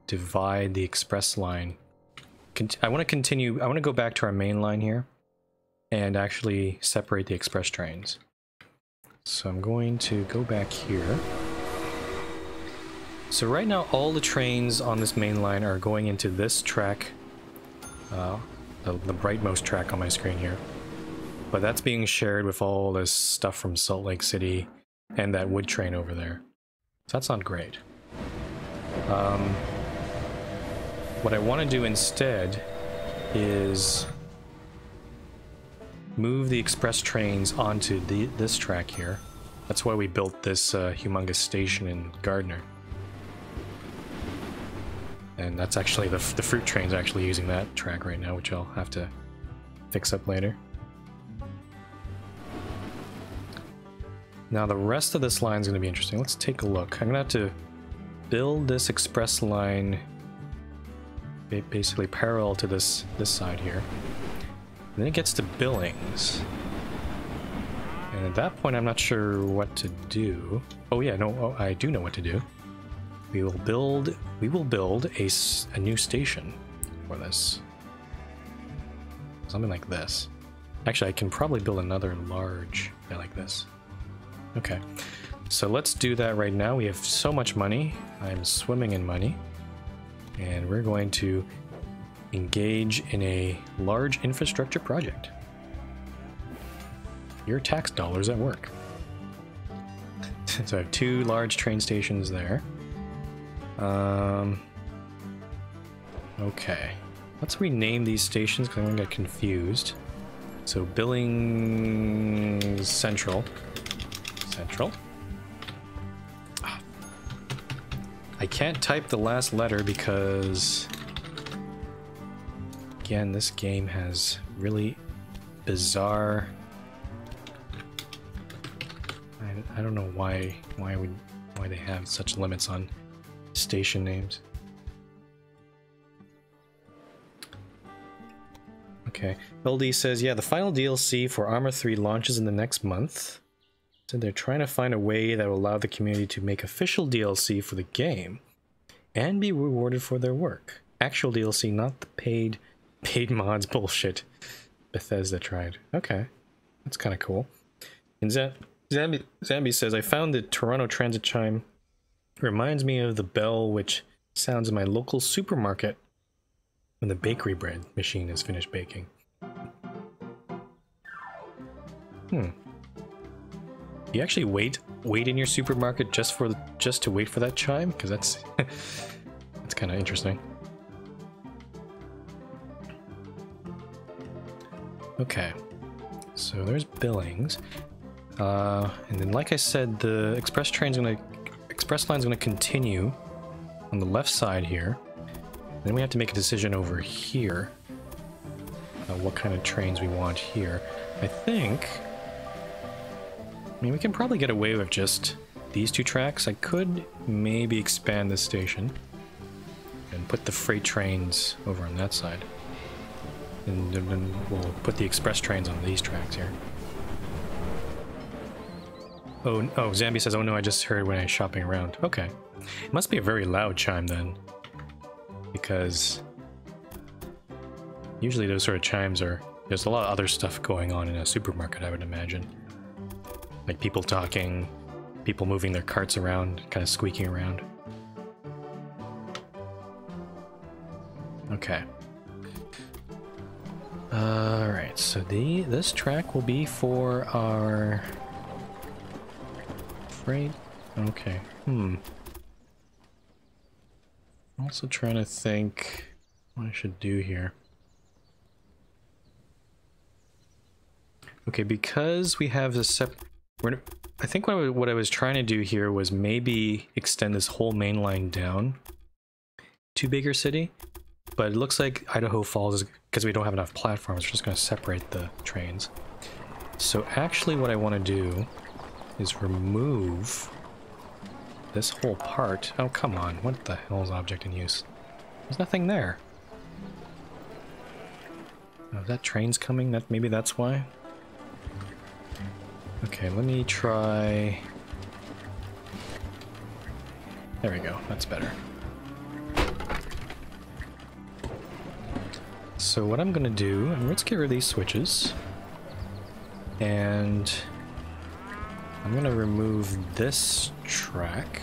divide the express line. I want to go back to our main line here and actually separate the express trains. So I'm going to go back here. So right now all the trains on this main line are going into this track, the rightmost track on my screen here. But that's being shared with all this stuff from Salt Lake City and that wood train over there. So that's not great. What I want to do instead is move the express trains onto this track here. That's why we built this humongous station in Gardner. And that's actually the fruit train's actually using that track right now, which I'll have to fix up later. Now the rest of this line is going to be interesting. Let's take a look. I'm going to have to build this express line basically parallel to this side here. And then it gets to Billings. And at that point I'm not sure what to do. Oh yeah, no, I do know what to do. We will build a new station for this. Something like this. Actually, I can probably build another large like this. Okay. So let's do that right now. We have so much money. I'm swimming in money. And we're going to engage in a large infrastructure project. Your tax dollars at work. So I have 2 large train stations there. Okay. Let's rename these stations because I'm going to get confused. So Billings Central. Central. I can't type the last letter because, again, this game has really bizarre. I don't know why they have such limits on station names. Okay, LD says, yeah, the final DLC for Arma 3 launches in the next month. So they're trying to find a way that will allow the community to make official DLC for the game and be rewarded for their work. Actual DLC, not the paid mods bullshit Bethesda tried. Okay, that's kind of cool. And Zambi says, I found the Toronto Transit chime reminds me of the bell which sounds in my local supermarket when the bakery bread machine is finished baking. You actually wait in your supermarket just to wait for that chime? Because that's that's kind of interesting. Okay, so there's Billings, and then like I said, the express line's gonna continue on the left side here. Then we have to make a decision over here, what kind of trains we want here. I mean, we can probably get away with just these 2 tracks. I could maybe expand this station and put the freight trains over on that side. And then we'll put the express trains on these tracks here. Oh, Zambi says, oh no, I just heard when I was shopping around. Okay. It must be a very loud chime then. Because usually those sort of chimes there's a lot of other stuff going on in a supermarket, I would imagine. Like people talking, people moving their carts around, kind of squeaking around. Okay. Alright, so this track will be for our freight. Okay. I'm also trying to think what I should do here. Okay, because we have this I think what I was trying to do here was maybe extend this whole main line down to Bigger City, but it looks like Idaho Falls is, because we don't have enough platforms, we're just going to separate the trains. So actually what I want to do is remove this whole part. Oh, come on. What the hell is object in use? There's nothing there. Oh, that train's coming? Maybe that's why? Okay, let me try... There we go. That's better. So what I'm gonna do, let's get rid of these switches. And I'm gonna remove this track.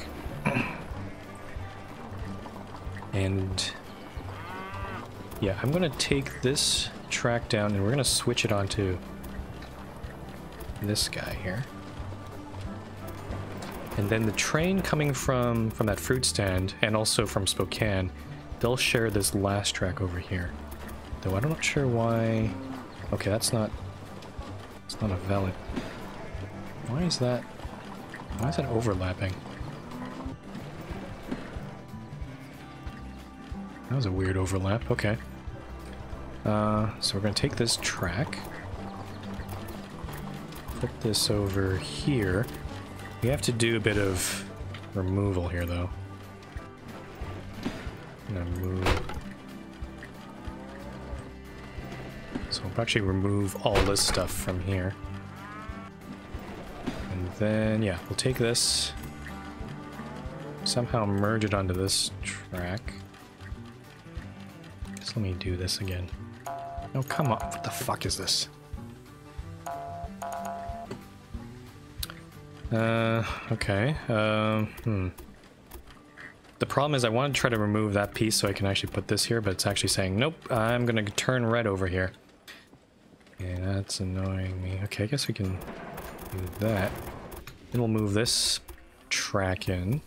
And yeah, I'm gonna take this track down and we're gonna switch it onto this guy here. And then the train coming from that fruit stand and also from Spokane, they'll share this last track over here. Though I'm not sure why. Okay, it's not a valid. Why is that overlapping? That was a weird overlap. Okay. So we're gonna take this track, put this over here. We have to do a bit of removal here, though. I'm gonna move. So we'll actually remove all this stuff from here. And then, yeah, we'll take this, somehow merge it onto this track. Just let me do this again. Oh, come on. What the fuck is this? Okay. The problem is I want to try to remove that piece so I can actually put this here, but it's actually saying, nope, I'm gonna turn red over here. Yeah, that's annoying me. Okay, I guess we can do that. Then we'll move this track in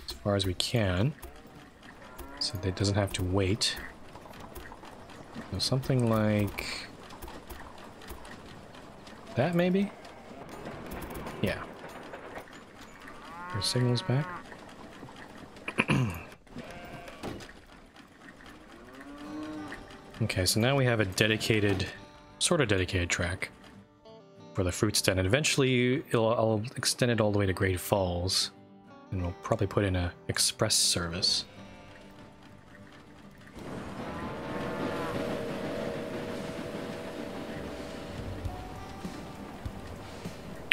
as far as we can, so that it doesn't have to wait. So something like that, maybe? Yeah. Our signal's back. Okay, so now we have a dedicated, sort of dedicated track for the fruit stand, and eventually I'll extend it all the way to Great Falls, and we'll probably put in a express service.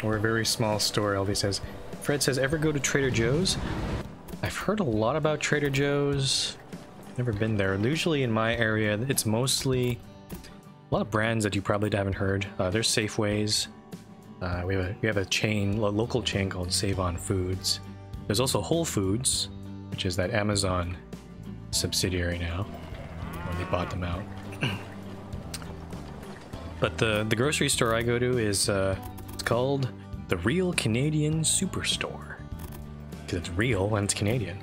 We're a very small store, LV says. Fred says, ever go to Trader Joe's? I've heard a lot about Trader Joe's. Never been there. Usually in my area, it's mostly a lot of brands that you probably haven't heard. There's Safeways. We have a chain, a local chain called Save On Foods. There's also Whole Foods, which is that Amazon subsidiary now, when they bought them out. But the grocery store I go to is it's called the Real Canadian Superstore, because it's real and it's Canadian.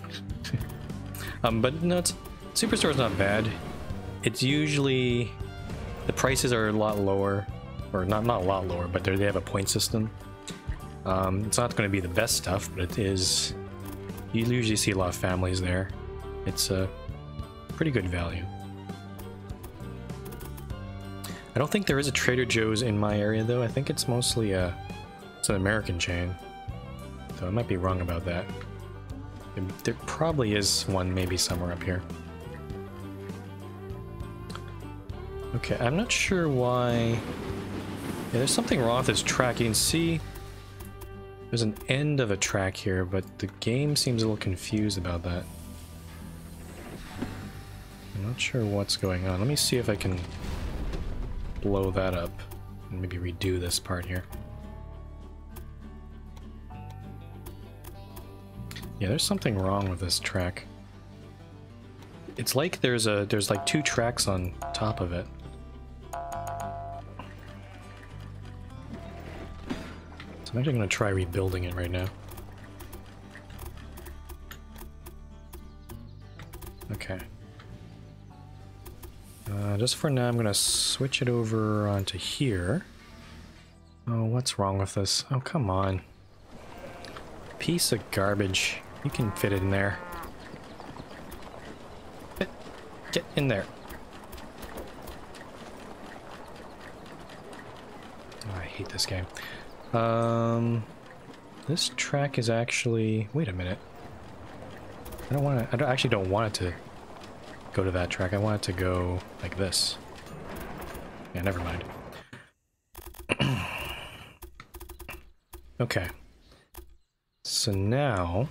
But no, Superstore is not bad. It's usually the prices are a lot lower, or not a lot lower, but they have a point system. It's not going to be the best stuff, but it is. You usually see a lot of families there. It's a pretty good value. I don't think there is a Trader Joe's in my area though. I think it's mostly it's an American chain. So I might be wrong about that. There probably is one maybe somewhere up here. Okay, I'm not sure why. Yeah, there's something wrong with this track. You can see there's an end of a track here, but the game seems a little confused about that. I'm not sure what's going on. Let me see if I can blow that up and maybe redo this part here. Yeah, there's something wrong with this track. It's like there's like two tracks on top of it. So I'm actually going to try rebuilding it right now. Okay. Just for now, I'm going to switch it over onto here. Oh, what's wrong with this? Oh, come on. Piece of garbage. You can fit it in there. Get in there. Oh, I hate this game. This track is actually... Wait a minute. I actually don't want it to go to that track. I want it to go like this. Yeah, never mind. Okay. So now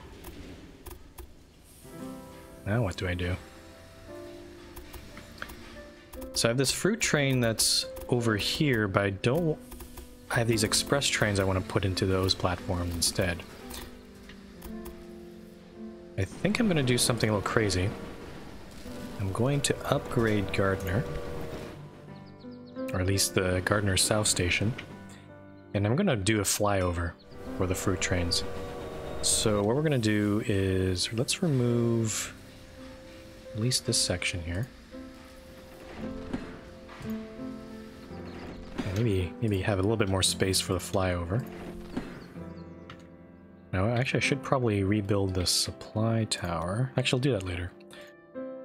what do I do? So I have this fruit train that's over here, but I have these express trains I want to put into those platforms instead. I think I'm going to do something a little crazy. I'm going to upgrade Gardner, or at least the Gardner South Station, and I'm going to do a flyover for the fruit trains. So what we're going to do is, let's remove at least this section here. And maybe have a little bit more space for the flyover. Now, actually, I should probably rebuild the supply tower. Actually, I'll do that later.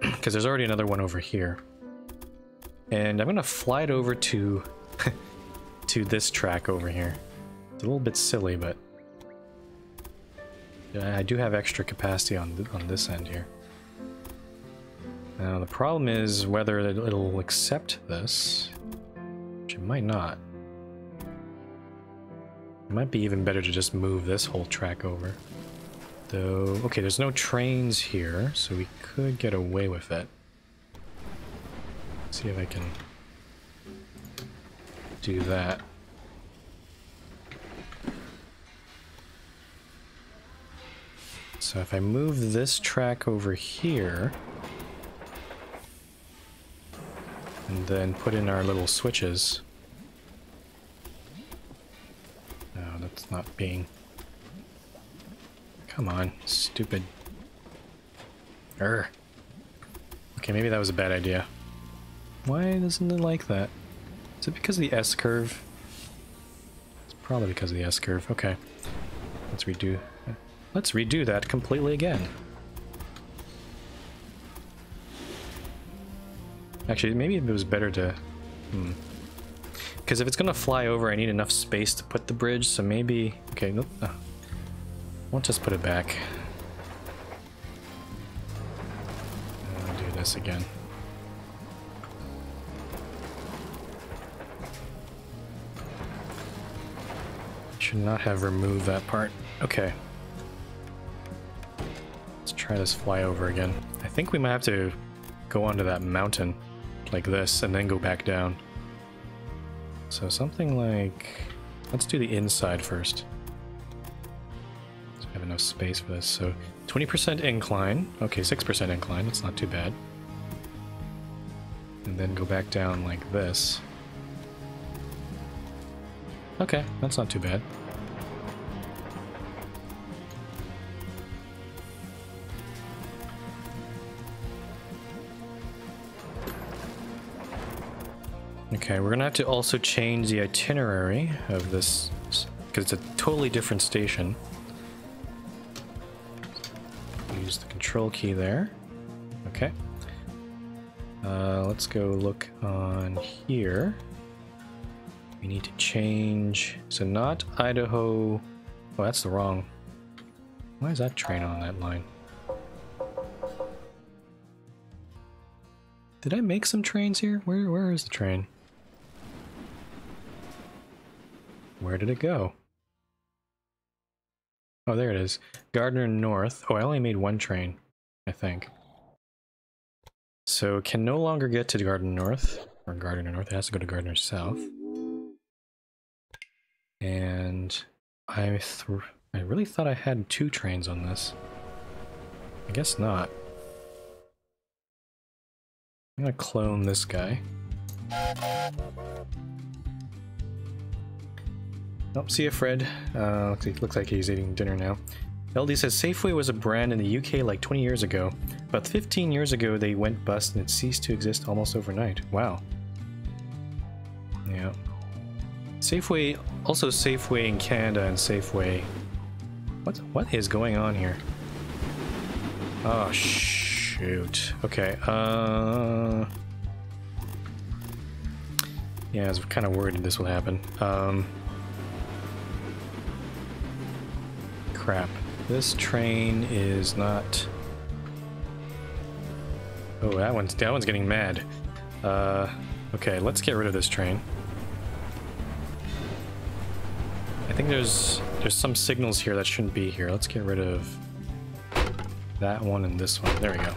Because there's already another one over here. And I'm going to fly it over to to this track over here. It's a little bit silly, but I do have extra capacity on this end here. Now the problem is whether it'll accept this, which it might not. It might be even better to just move this whole track over. Though, okay, there's no trains here, so we could get away with it. Let's see if I can do that. So if I move this track over here, and then put in our little switches. No, that's not being... Come on, stupid. Okay, maybe that was a bad idea. Why doesn't it like that? Is it because of the S-curve? It's probably because of the S-curve. Okay. Let's redo that completely again. Actually, maybe it was better to... Because if it's gonna fly over, I need enough space to put the bridge, so maybe... Okay, nope. Won't just put it back. I'll do this again. Should not have removed that part. Okay. Let's try this flyover again. I think we might have to go onto that mountain like this and then go back down. So something like... Let's do the inside first. So I have enough space for this. So 20% incline. Okay, 6% incline. That's not too bad. And then go back down like this. Okay, that's not too bad. Okay, we're gonna have to also change the itinerary of this, because it's a totally different station. Use the control key there. Okay. Let's go look on here. We need to change, so not Idaho. Oh, that's the wrong. Why is that train on that line? Did I make some trains here? Where is the train? Where did it go? Oh, there it is. Gardner North. Oh, I only made one train, I think. So it can no longer get to Gardner North, or Gardner North. It has to go to Gardner South. And I really thought I had 2 trains on this. I guess not. I'm gonna clone this guy. Oh, see ya, Fred. Looks like he's eating dinner now. LD says Safeway was a brand in the UK like 20 years ago. About 15 years ago they went bust and it ceased to exist almost overnight. Wow. Yeah. Safeway, also Safeway in Canada and Safeway... What is going on here? Oh, shoot. Okay, yeah, I was kind of worried this would happen. Crap. This train is not... Oh, that one's getting mad. Okay, let's get rid of this train. I think there's some signals here that shouldn't be here. Let's get rid of that one and this one. There we go.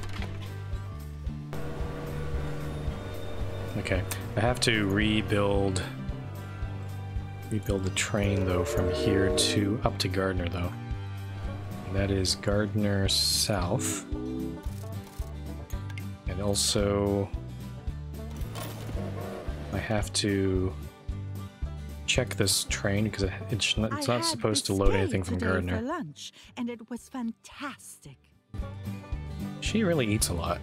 Okay, I have to rebuild the train though from here to up to Gardner though. And that is Gardner South. And also I have to check this train because it's not supposed to load anything from Gardner. For lunch, and it was fantastic. She really eats a lot.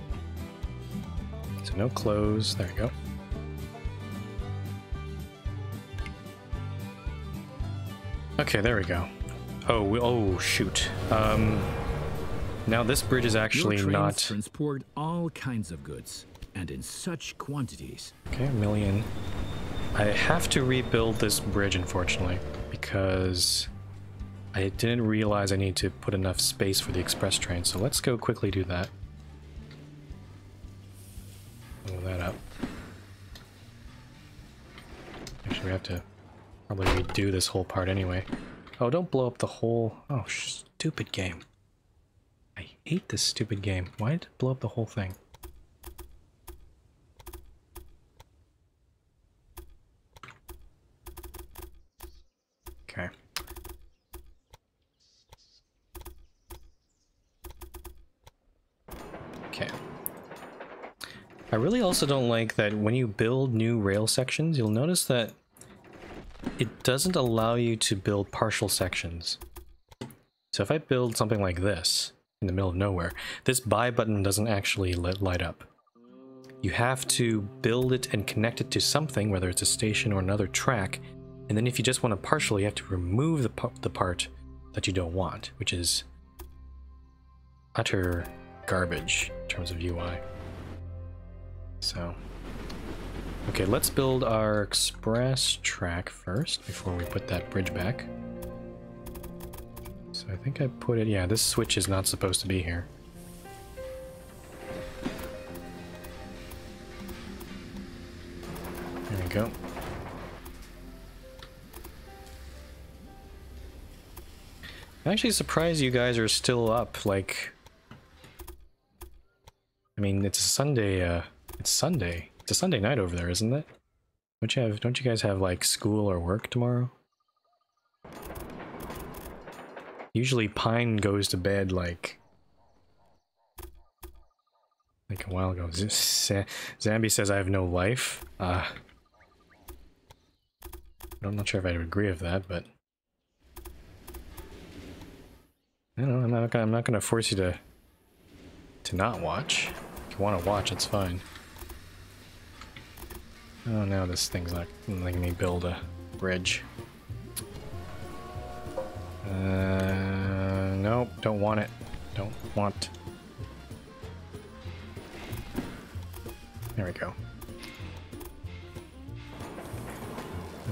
So no clothes. There you go. Okay, there we go. Oh shoot. Now this bridge is actually Your trains not... transport all kinds of goods, and in such quantities. Okay, 1 million. I have to rebuild this bridge, unfortunately, because I didn't realize I need to put enough space for the express train, so let's go quickly do that. Blow that up. Actually, we have to probably redo this whole part anyway. Oh, don't blow up the whole... Oh, stupid game. I hate this stupid game. Why did it blow up the whole thing? Okay. Okay. I really also don't like that when you build new rail sections, you'll notice that it doesn't allow you to build partial sections. So if I build something like this in the middle of nowhere, this buy button doesn't actually light up. You have to build it and connect it to something, whether it's a station or another track, and then if you just want to partially, you have to remove the part that you don't want, which is utter garbage in terms of UI. So, okay, let's build our express track first before we put that bridge back. So I think I put it, yeah, this switch is not supposed to be here. There we go. I'm actually surprised you guys are still up, like... I mean, it's a Sunday, it's Sunday. It's a Sunday night over there, isn't it? Don't you guys have, like, school or work tomorrow? Usually Pine goes to bed, like a while ago. Zambi says I have no life. I'm not sure if I would agree with that, but... I don't know, I'm not gonna force you to not watch. If you want to watch, it's fine. Oh, now this thing's not letting me build a bridge. Nope, don't want it. Don't want. There we go.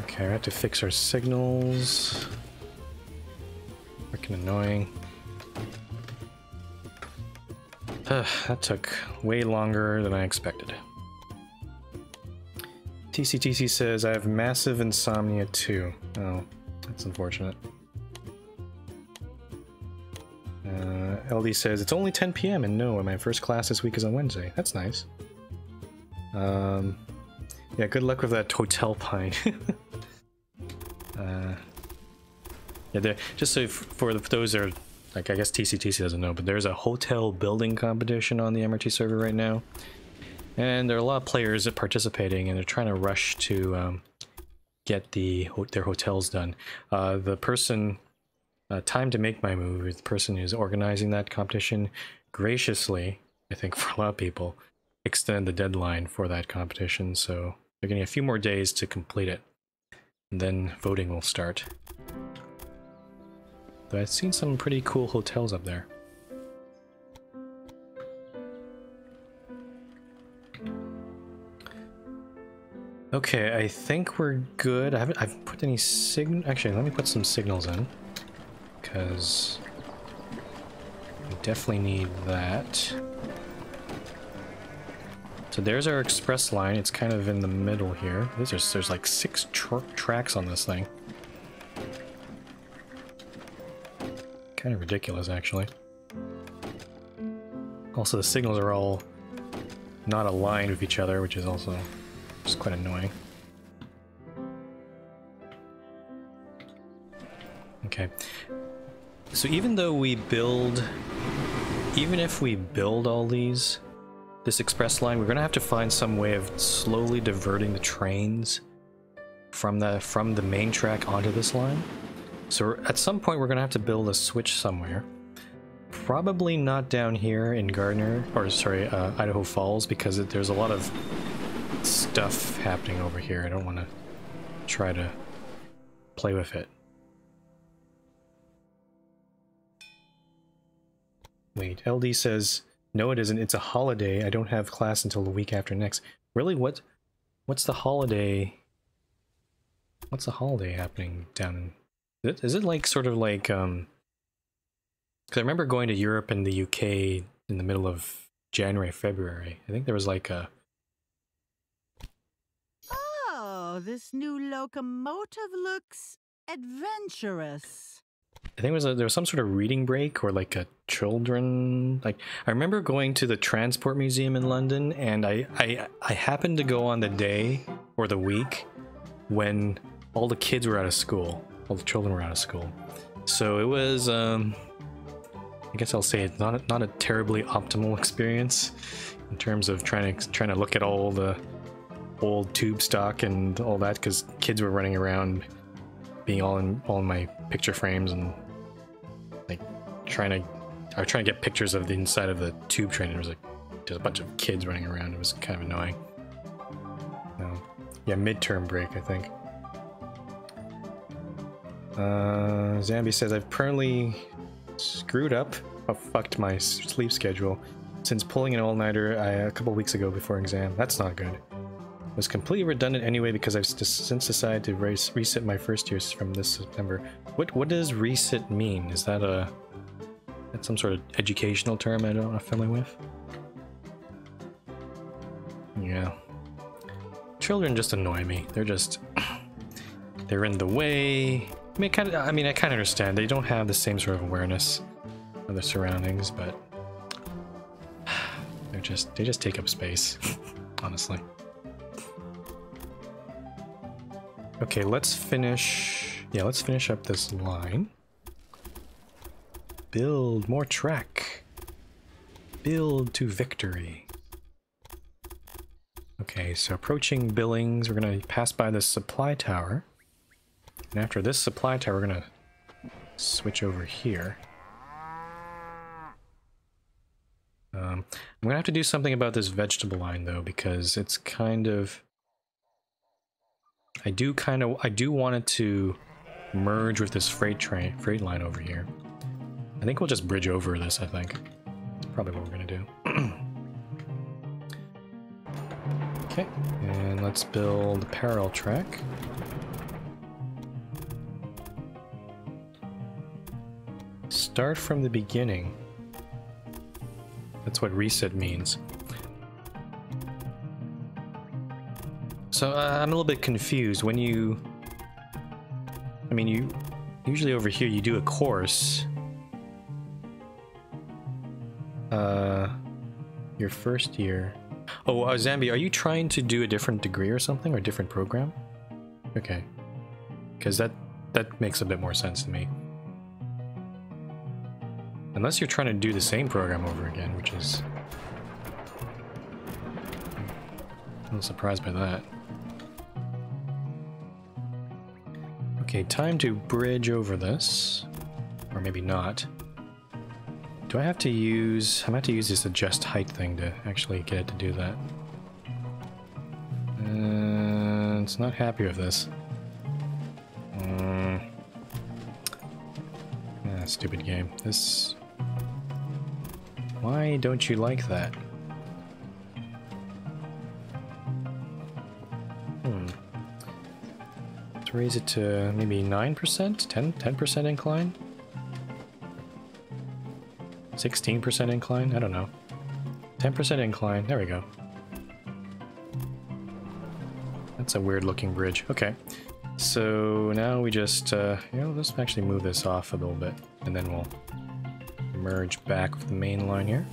Okay, I have to fix our signals. Freaking annoying. That took way longer than I expected. TCTC says I have massive insomnia too. Oh, that's unfortunate. LD says it's only 10 PM and no, my first class this week is on Wednesday. That's nice. Yeah, good luck with that hotel Pine. Yeah, just so for those that are, like, I guess TCTC doesn't know, but there's a hotel building competition on the MRT server right now. And there are a lot of players that participating, and they're trying to rush to get their hotels done. The person, Time to Make My Move, the person who's organizing that competition, graciously, I think for a lot of people, extend the deadline for that competition, so they're getting a few more days to complete it. And then voting will start. But I've seen some pretty cool hotels up there. Okay, I think we're good. I've put any actually, let me put some signals in, because we definitely need that. So there's our express line. It's kind of in the middle here. There's like 6 tracks on this thing. Kind of ridiculous, actually. Also, the signals are all not aligned with each other, which is also just quite annoying. Okay. So even if we build all this express line, we're gonna have to find some way of slowly diverting the trains from the main track onto this line. So at some point we're gonna have to build a switch somewhere. Probably not down here in Idaho Falls, because there's a lot of stuff happening over here. I don't want to try to play with it. Wait, LD says, no it isn't, it's a holiday. I don't have class until the week after next. Really? What's the holiday? What's the holiday happening down in... Is it like sort of like because I remember going to Europe and the UK in the middle of January, February. I think there was like a... Oh, this new locomotive looks adventurous. I think there was some sort of reading break or like a children... Like, I remember going to the Transport Museum in London, and I happened to go on the day or the week when all the kids were out of school. All the children were out of school. So it was I guess I'll say it's not a terribly optimal experience in terms of trying to look at all the old tube stock and all that, because kids were running around being all in my picture frames and like trying to get pictures of the inside of the tube train. There was a bunch of kids running around. It was kind of annoying. Yeah, midterm break, I think. Zambi says I've permanently screwed up, fucked my sleep schedule since pulling an all-nighter a couple weeks ago before exam. That's not good. It was completely redundant anyway because I've since decided to reset my first years from this September. What does reset mean? Is that that's some sort of educational term I'm not familiar with? Yeah. Children just annoy me. They're in the way. I kind of understand. They don't have the same sort of awareness of their surroundings, but they just take up space, honestly. Okay, let's finish up this line. Build more track. Build to victory. Okay, so approaching Billings, we're gonna pass by this supply tower. And after this supply tower, we're gonna switch over here. I'm gonna have to do something about this vegetable line though, because it's kind of... I do want it to merge with this freight line over here. I think we'll just bridge over this, I think. That's probably what we're gonna do. Okay, and let's build a parallel track. Start from the beginning. That's what reset means. So I'm a little bit confused. When you usually over here you do a course. Your first year. Oh, Zambi, are you trying to do a different degree or something, or a different program? Okay, because that makes a bit more sense to me. Unless you're trying to do the same program over again, which is... I'm a little surprised by that. Okay, time to bridge over this. Or maybe not. Do I have to use... I'm going to have to use this adjust height thing to actually get it to do that. It's not happy with this. Stupid game. This... Why don't you like that? Let's raise it to maybe 9%? 10% incline? 16% incline? I don't know. 10% incline. There we go. That's a weird looking bridge. Okay. So now we just, let's actually move this off a little bit, and then we'll merge back with the main line here.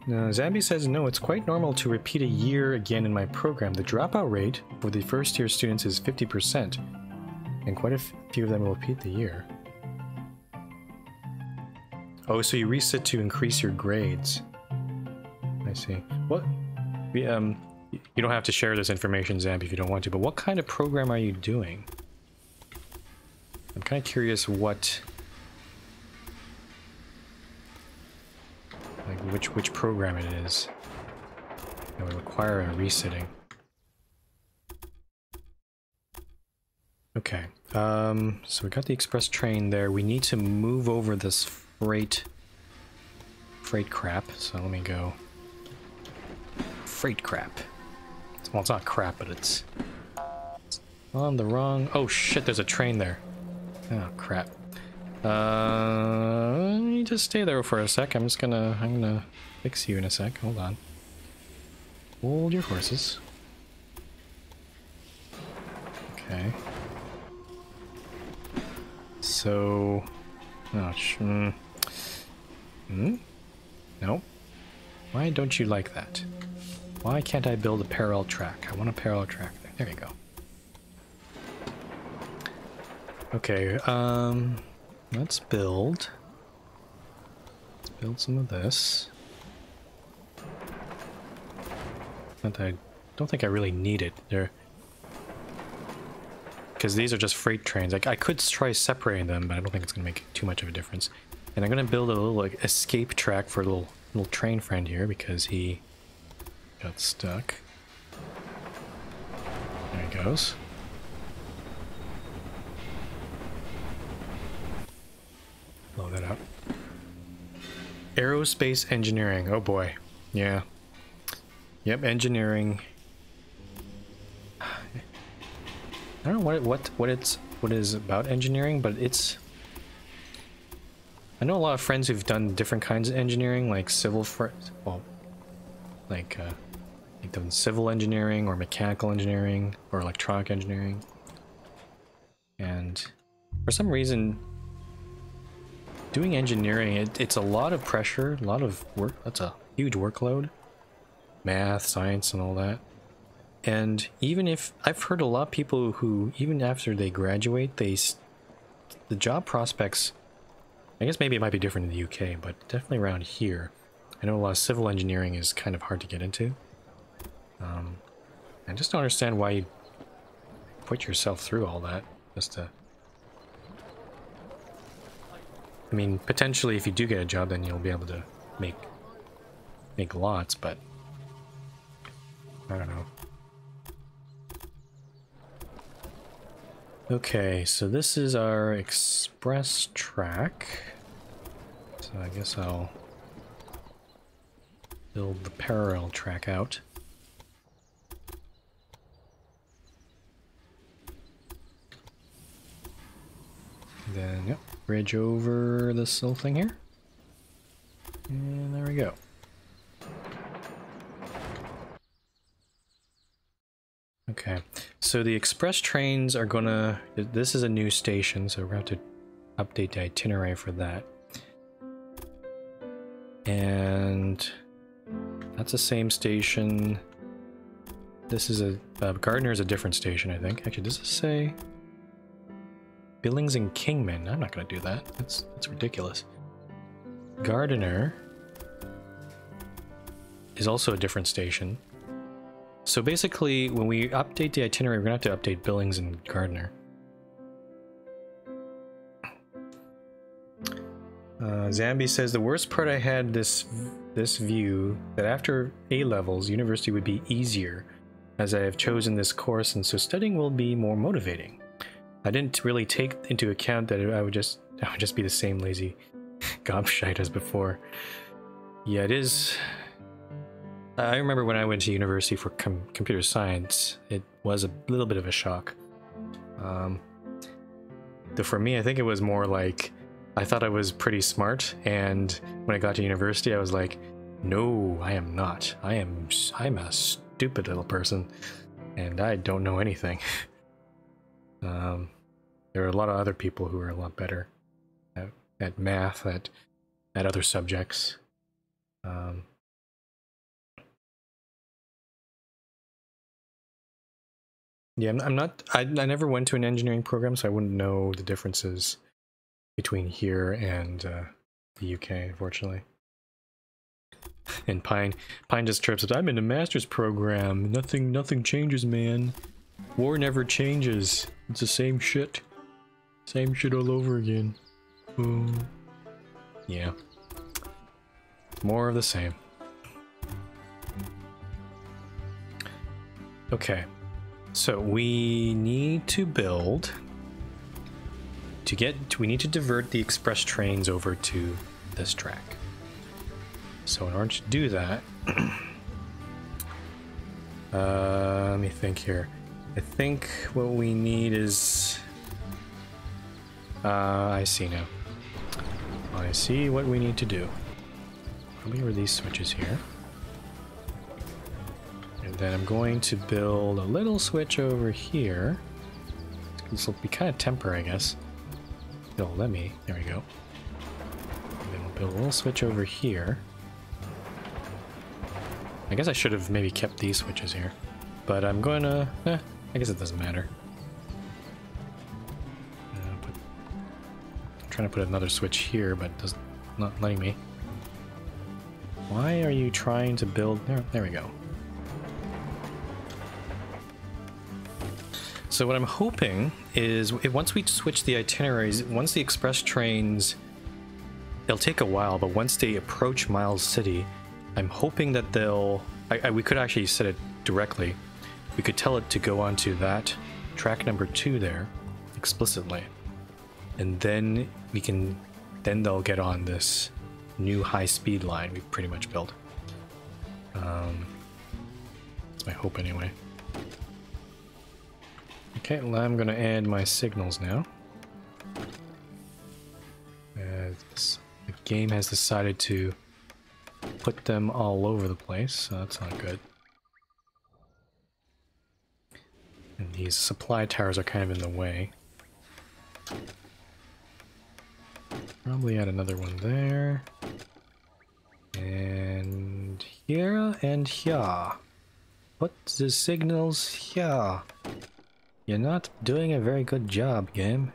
Now, Zambi says, no, it's quite normal to repeat a year again in my program. The dropout rate for the first year students is 50%, and quite a few of them will repeat the year. Oh, so you reset to increase your grades. I see. What? You don't have to share this information, Zambi, if you don't want to, but what kind of program are you doing? I'm kind of curious what... like, which program it is that would require a resetting. Okay, so we got the express train there. We need to move over this freight crap, so let me go... Freight crap. Well, it's not crap, but it's on the wrong... Oh shit, there's a train there. Oh crap. You just stay there for a sec. I'm gonna fix you in a sec. Hold on. Hold your horses. Okay. So... Oh, no. Why don't you like that? Why can't I build a parallel track? I want a parallel track there. There you go. Okay, let's build. Let's build some of this. Not that I don't think I really need it. There, because these are just freight trains. Like I could try separating them, but I don't think it's gonna make too much of a difference. And I'm gonna build a little like escape track for a little train friend here because he got stuck. There he goes. Blow that up. Aerospace engineering. Oh boy. Yeah. Yep, engineering. I don't know what it is about engineering, but it's. I know a lot of friends who've done different kinds of engineering, like like done civil engineering or mechanical engineering or electronic engineering, and for some reason, doing engineering it's a lot of pressure, a lot of work. That's a huge workload, math, science, and all that. And even if I've heard a lot of people who, even after they graduate, the job prospects, I guess maybe it might be different in the UK, but definitely around here, I know a lot of civil engineering is kind of hard to get into. I just don't understand why you put yourself through all that just to. I mean, potentially, if you do get a job, then you'll be able to make lots, but I don't know. Okay, so this is our express track. So I guess I'll build the parallel track out. Then, yep, bridge over this little thing here. And there we go. Okay, so the express trains are gonna, this is a new station, so we're going to have to update the itinerary for that. And that's the same station. This is Gardner is a different station, I think. Actually, does it say Billings and Kingman? I'm not going to do that. That's ridiculous. Gardner is also a different station. So basically, when we update the itinerary, we're going to have to update Billings and Gardner. Zambi says, the worst part I had this view, that after A-levels, university would be easier, as I have chosen this course, and so studying will be more motivating. I didn't really take into account that I would just be the same lazy gobshite as before. Yeah, it is. I remember when I went to university for computer science, it was a little bit of a shock. Though for me, I think it was more like, I thought I was pretty smart, and when I got to university, I was like, no, I am not. I'm a stupid little person, and I don't know anything. There are a lot of other people who are a lot better at math, at other subjects. Yeah, I never went to an engineering program, so I wouldn't know the differences between here and the UK, unfortunately. And Pine just trips it. I'm in a master's program. Nothing changes, man. War never changes. It's the same shit. Same shit all over again. Yeah. More of the same. Okay. So we need to build we need to divert the express trains over to this track. So in order to do that, let me think here. I think what we need is I see now. I see what we need to do. Probably were these switches here. And then I'm going to build a little switch over here. This will be kind of temper, I guess. It'll let me. There we go. And then we'll build a little switch over here. I guess I should have maybe kept these switches here. But I'm going to... I guess it doesn't matter. Put trying to put another switch here, but does not letting me. Why are you trying to build? There we go. So what I'm hoping is once we switch the itineraries, once the express trains, it'll take a while, but once they approach Miles City, I'm hoping that they'll... we could actually set it directly. We could tell it to go onto that track number 2 there, explicitly. And then we can... then they'll get on this new high-speed line we pretty much built. That's my hope anyway. Okay, well, I'm gonna add my signals now. The game has decided to put them all over the place, so that's not good. And these supply towers are kind of in the way. Probably add another one there. And here and here. Put the signals here. You're not doing a very good job, game.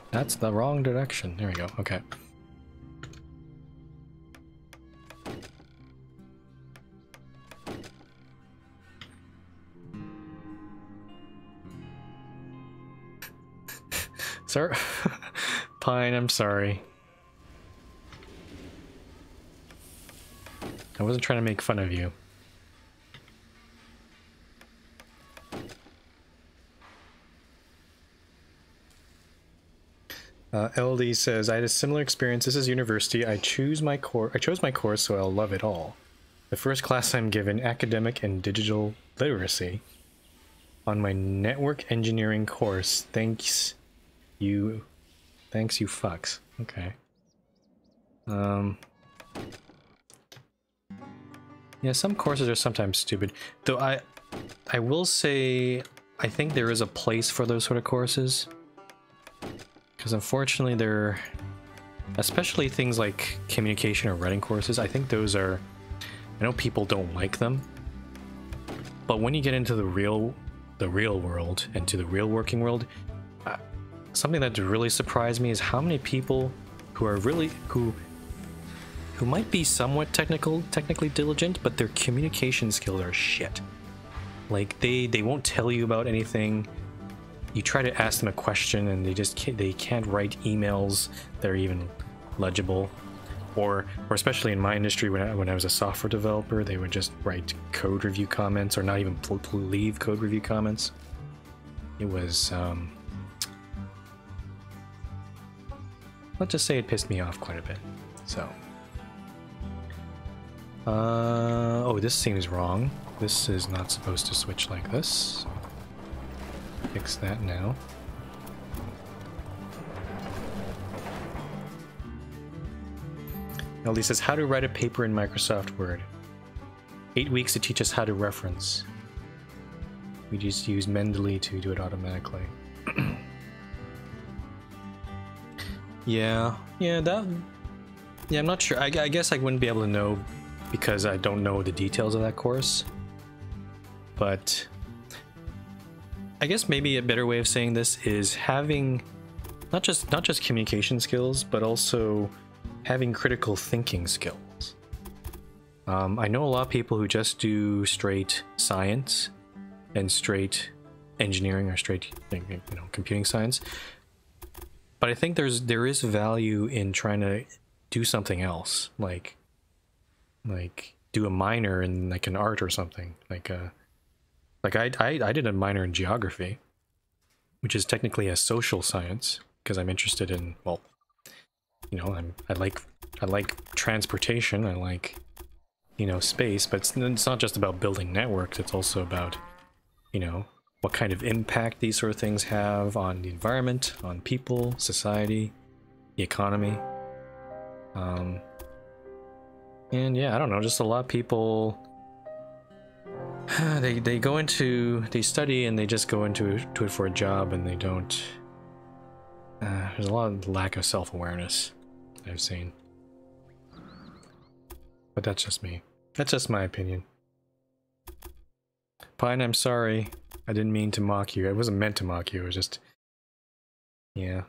That's the wrong direction. There we go. Okay. Sir? Pine, I'm sorry. I wasn't trying to make fun of you. LD says, I had a similar experience. This is university. I chose my course, so I'll love it all. The first class I'm given, academic and digital literacy. On my network engineering course. Thanks you fucks. Okay. Yeah, some courses are sometimes stupid. Though I will say, I think there is a place for those sort of courses. Because unfortunately they're, especially things like communication or writing courses, I think those are, I know people don't like them, but when you get into the real world and to the real working world, something that really surprised me is how many people who are really, who might be somewhat technically diligent, but their communication skills are shit. Like they won't tell you about anything. You try to ask them a question and they can't write emails that are even legible, or especially in my industry when I was a software developer, they would just write code review comments or not even leave code review comments. It was let's just say it pissed me off quite a bit. So oh, this seems wrong. This is not supposed to switch like this. Fix that now. LD says, how to write a paper in Microsoft Word. 8 weeks to teach us how to reference. We just use Mendeley to do it automatically. Yeah, I'm not sure. I guess I wouldn't be able to know because I don't know the details of that course. But I guess maybe a better way of saying this is having not just communication skills, but also having critical thinking skills. I know a lot of people who just do straight science and straight engineering or straight, computing science. But I think there is value in trying to do something else, like do a minor in like an art or something, like I did a minor in geography, which is technically a social science because I'm interested in, well, I like transportation, I like, space, but it's not just about building networks, it's also about, what kind of impact these sort of things have on the environment, on people, society, the economy. And yeah, I don't know, just a lot of people, they study and they just go into it for a job and they don't, there's a lot of lack of self-awareness I've seen. But that's just me. That's just my opinion. Pine, I'm sorry. I didn't mean to mock you. I wasn't meant to mock you. It was just... Yeah.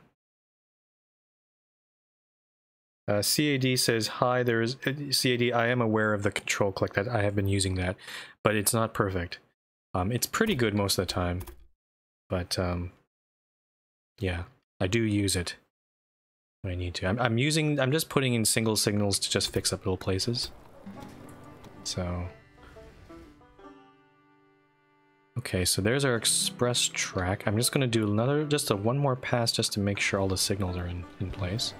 CAD says, hi, there's CAD, I am aware of the control click, that I have been using that, but it's not perfect. It's pretty good most of the time, but yeah, I do use it when I need to. I'm just putting in single signals to just fix up little places. So okay, so there's our express track. I'm just gonna do one more pass just to make sure all the signals are in place.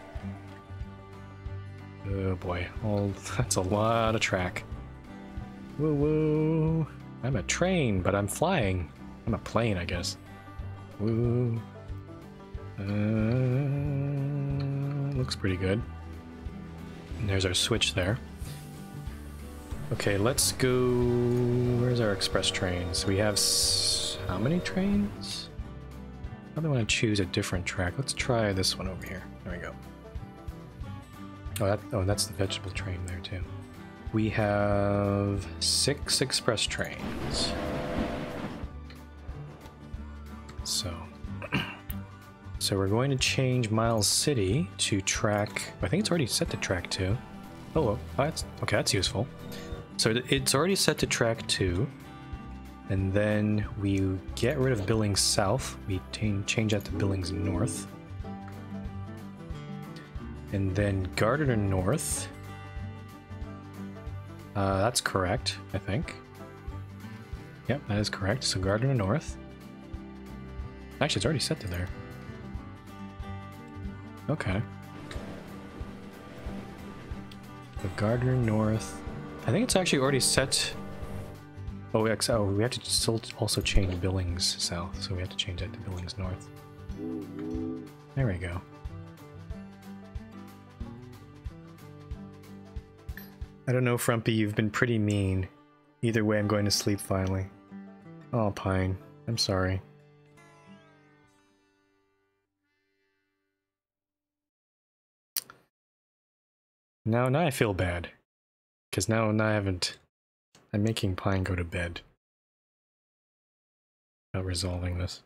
Oh boy, that's a lot of track. Woo woo! I'm a train, but I'm flying. I'm a plane, I guess. Woo! Looks pretty good. And there's our switch there. Okay, let's go. Where's our express trains? We have how many trains? I don't want to choose a different track. Let's try this one over here. There we go. Oh, that's the vegetable train there too. We have 6 express trains. So we're going to change Miles City to track. I think it's already set to track 2. Oh, that's okay. That's useful. So it's already set to track 2, and then we get rid of Billings South. We change that to Billings North. And then Gardner North. That's correct, I think. Yep, that is correct. So Gardner North. Actually, it's already set to there. Okay. So Gardner North. I think it's actually already set. Oh, we have to still also change Billings South, so we have to change that to Billings North. There we go. I don't know, Frumpy, you've been pretty mean. Either way, I'm going to sleep finally. Oh, Pine. I'm sorry. Now I feel bad. Because now I'm making Pine go to bed. Not resolving this.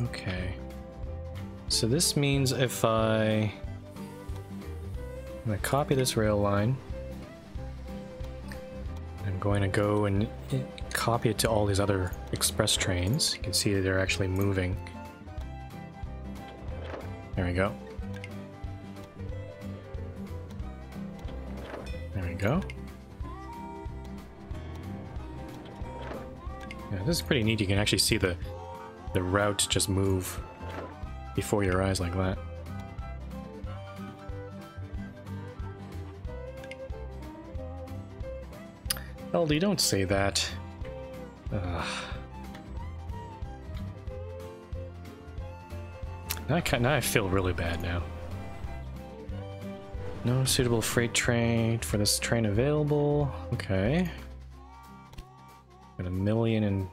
Okay. So this means if I'm going to copy this rail line. I'm going to go and copy it to all these other express trains. You can see that they're actually moving. There we go. There we go. Yeah, this is pretty neat. You can actually see the route just move before your eyes like that. LD, don't say that. Now I feel really bad now. No suitable freight train for this train available. Okay. Got 1 million in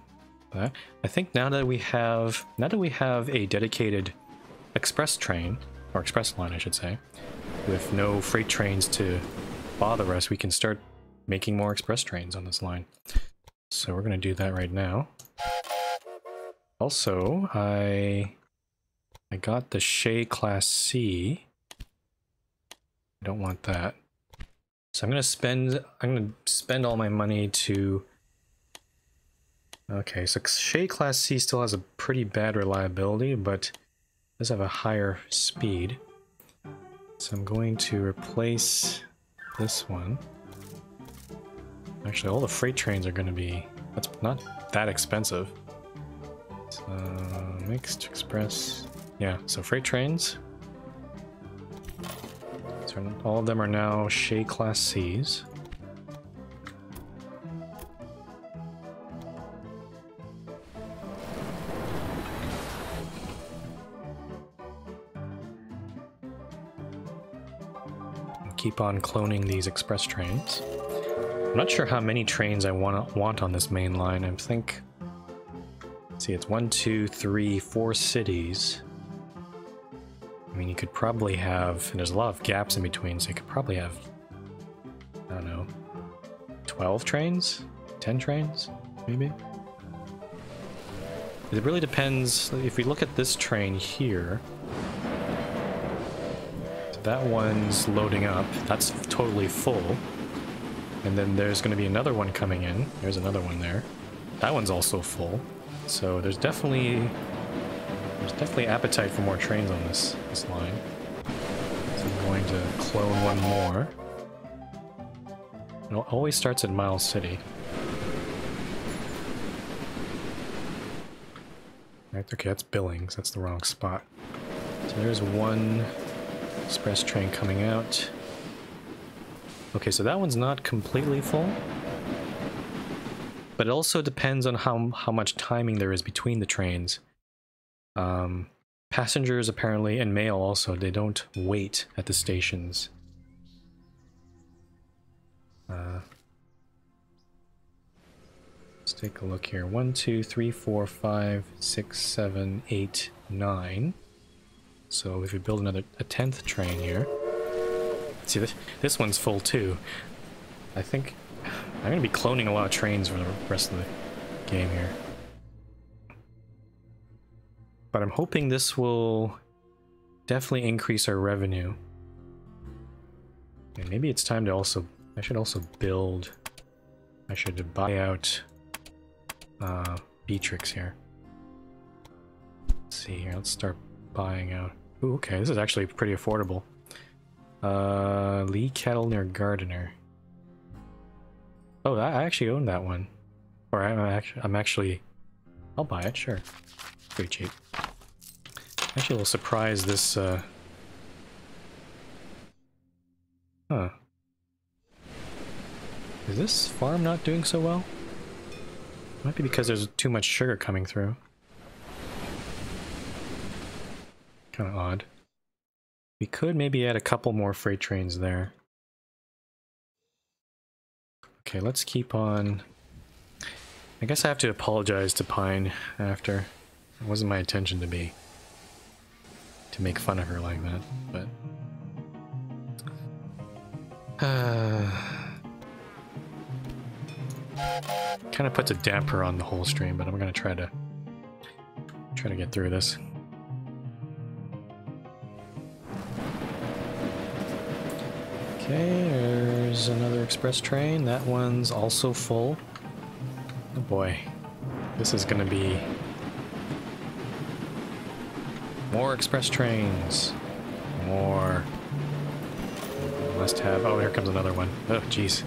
that. I think now that we have a dedicated express train, or express line I should say, with no freight trains to bother us, we can start making more express trains on this line. So we're gonna do that right now. Also, I got the Shea Class C. I don't want that. So I'm gonna spend all my money to... Okay, so Shea Class C still has a pretty bad reliability, but does have a higher speed. So I'm going to replace this one. Actually, all the freight trains are going to be... That's not that expensive. So, mixed express... Yeah, so freight trains. So all of them are now Shea Class Cs. Keep on cloning these express trains. I'm not sure how many trains I want on this main line. I think... Let's see, it's 1, 2, 3, 4 cities. I mean, you could probably have, and there's a lot of gaps in between, so you could probably have, I don't know, 12 trains? 10 trains? Maybe? It really depends. If we look at this train here, so that one's loading up. That's totally full. And then there's going to be another one coming in. There's another one there. That one's also full. So there's definitely appetite for more trains on this line. So I'm going to clone one more. It always starts at Miles City. Right, okay, that's Billings. That's the wrong spot. So there's one express train coming out. Okay, so that one's not completely full. But it also depends on how much timing there is between the trains. Passengers apparently, and mail also, they don't wait at the stations. Let's take a look here. 1, 2, 3, 4, 5, 6, 7, 8, 9. So if we build a 10th train here. See, this one's full too. I think I'm going to be cloning a lot of trains for the rest of the game here. But I'm hoping this will definitely increase our revenue. And maybe it's time to also... I should also build... I should buy out Beatrix here. Let's see here, let's start buying out... Ooh, okay, this is actually pretty affordable. Lee Cattle near Gardiner. Oh, I actually own that one. Or I'm actually... I'll buy it, sure. Pretty cheap. Actually, a little surprised this, Huh. Is this farm not doing so well? Might be because there's too much sugar coming through. Kind of odd. We could maybe add a couple more freight trains there. Okay, let's keep on... I guess I have to apologize to Pine after. It wasn't my intention to make fun of her like that, but... kind of puts a damper on the whole stream, but I'm gonna try to get through this. Okay, there's another express train. That one's also full. Oh boy, this is gonna be more express trains. More. Must have. Oh, here comes another one. Oh, jeez.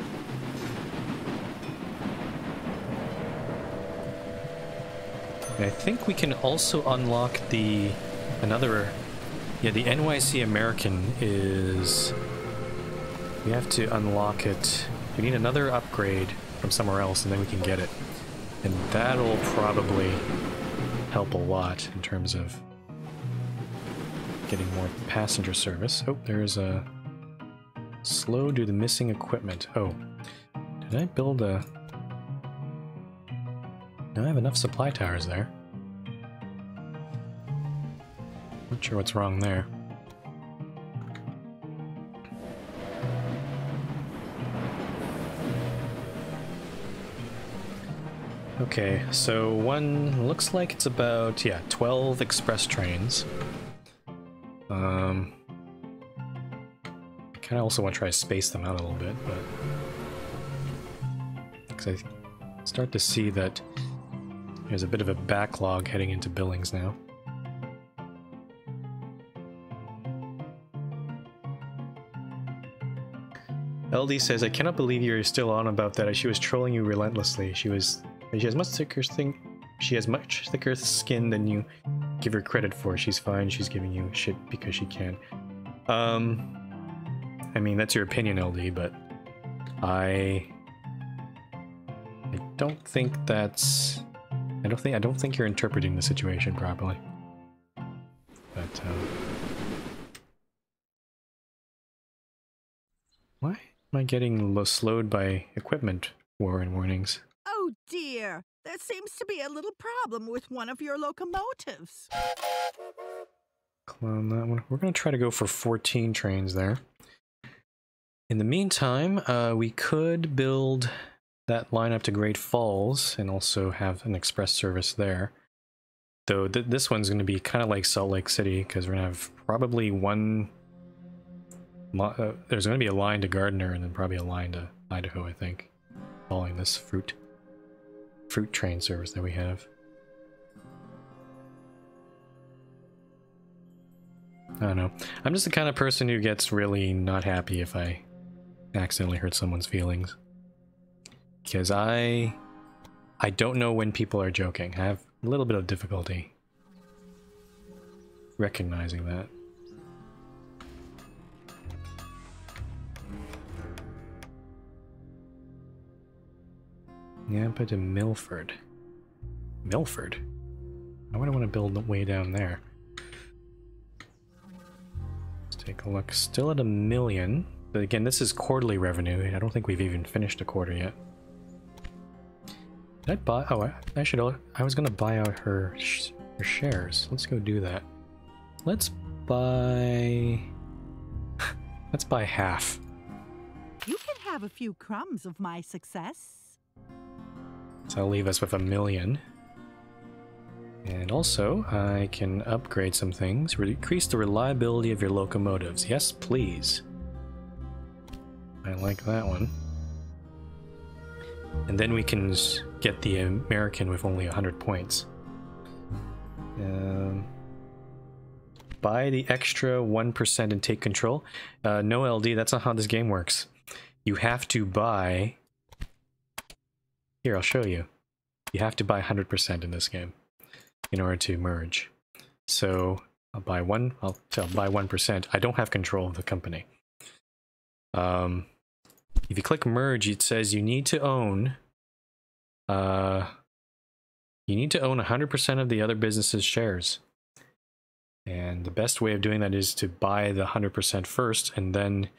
I think we can also unlock the NYC American is... We have to unlock it. We need another upgrade from somewhere else and then we can get it. And that'll probably help a lot in terms of getting more passenger service. Oh, there's a... Slow due to missing equipment. Oh. Did I build a... No, I have enough supply towers there. Not sure what's wrong there. Okay, so one looks like it's about, yeah, 12 express trains. I kind of also want to try to space them out a little bit, but... Because I start to see that there's a bit of a backlog heading into Billings now. LD says, I cannot believe you're still on about that. She was trolling you relentlessly. She has much thicker skin than you give her credit for. She's fine. She's giving you shit because she can. I mean, that's your opinion, LD, but I don't think that's... I don't think you're interpreting the situation properly. But, why am I getting slowed by equipment warnings? Oh dear, there seems to be a little problem with one of your locomotives. Clone that one. We're going to try to go for 14 trains there. In the meantime, we could build that line up to Great Falls and also have an express service there. Though this one's going to be kind of like Salt Lake City, because we're going to have probably one... there's going to be a line to Gardner and then probably a line to Idaho, I think, following this fruit train service that we have. I don't know. I'm just the kind of person who gets really not happy if I accidentally hurt someone's feelings. Because I don't know when people are joking. I have a little bit of difficulty recognizing that. Nampa to Milford. Milford? Why would I want to build way down there? Let's take a look. Still at 1 million. But again, this is quarterly revenue. I don't think we've even finished a quarter yet. Did I buy? Oh, I was gonna buy out her shares. Let's go do that. Let's buy. Let's buy half. You can have a few crumbs of my success. So that'll leave us with 1 million. And also, I can upgrade some things. Increase the reliability of your locomotives. Yes, please. I like that one. And then we can get the American with only 100 points. Buy the extra 1% and take control. No LD, that's not how this game works. You have to buy... Here, I'll show you. You have to buy 100% in this game in order to merge. So I'll buy 1%. I don't have control of the company. If you click merge, it says you need to own 100% of the other business's shares. And the best way of doing that is to buy the 100% first, and then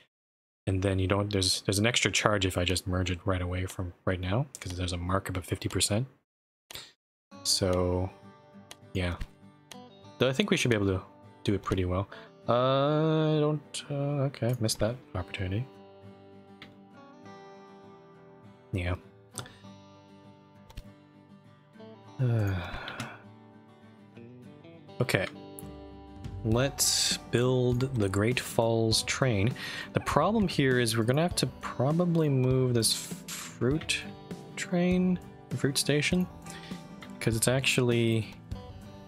you don't. There's an extra charge if I just merge it right away from right now, because there's a markup of 50%. So, yeah. Though I think we should be able to do it pretty well. I don't. Okay, I missed that opportunity. Yeah. Okay. Let's build the Great Falls train. The problem here is we're gonna have to probably move this fruit train, fruit station, because it's actually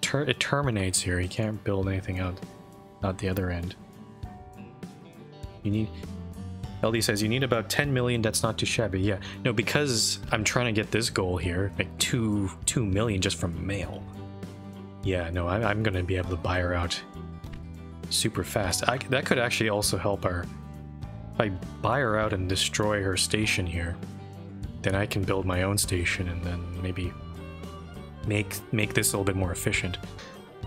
it terminates here. You can't build anything out the other end. You need. LD says you need about 10 million. That's not too shabby. Yeah, no, because I'm trying to get this goal here, like 2 million just from mail. Yeah, no, I'm gonna be able to buy her out super fast. That could actually also help our... If I buy her out and destroy her station here, then I can build my own station and then maybe make this a little bit more efficient.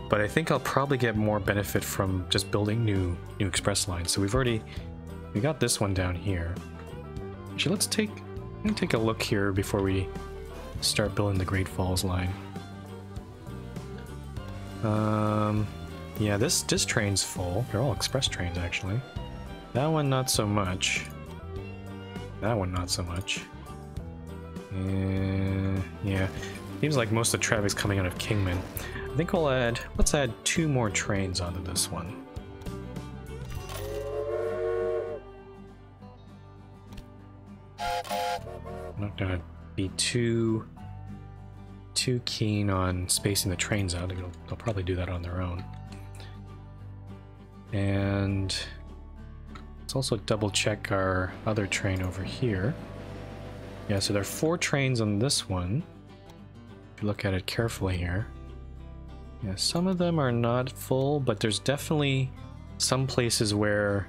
But I think I'll probably get more benefit from just building new express lines. So we got this one down here. Actually, let's take a look here before we start building the Great Falls line. Yeah, this train's full. They're all express trains, actually. That one, not so much. That one, not so much. Yeah. Seems like most of the traffic's coming out of Kingman. I think let's add 2 more trains onto this one. I'm not gonna be too keen on spacing the trains out. They'll probably do that on their own. And let's also double check our other train over here. Yeah, so there are 4 trains on this one. If you look at it carefully here. Yeah, some of them are not full, but there's definitely some places where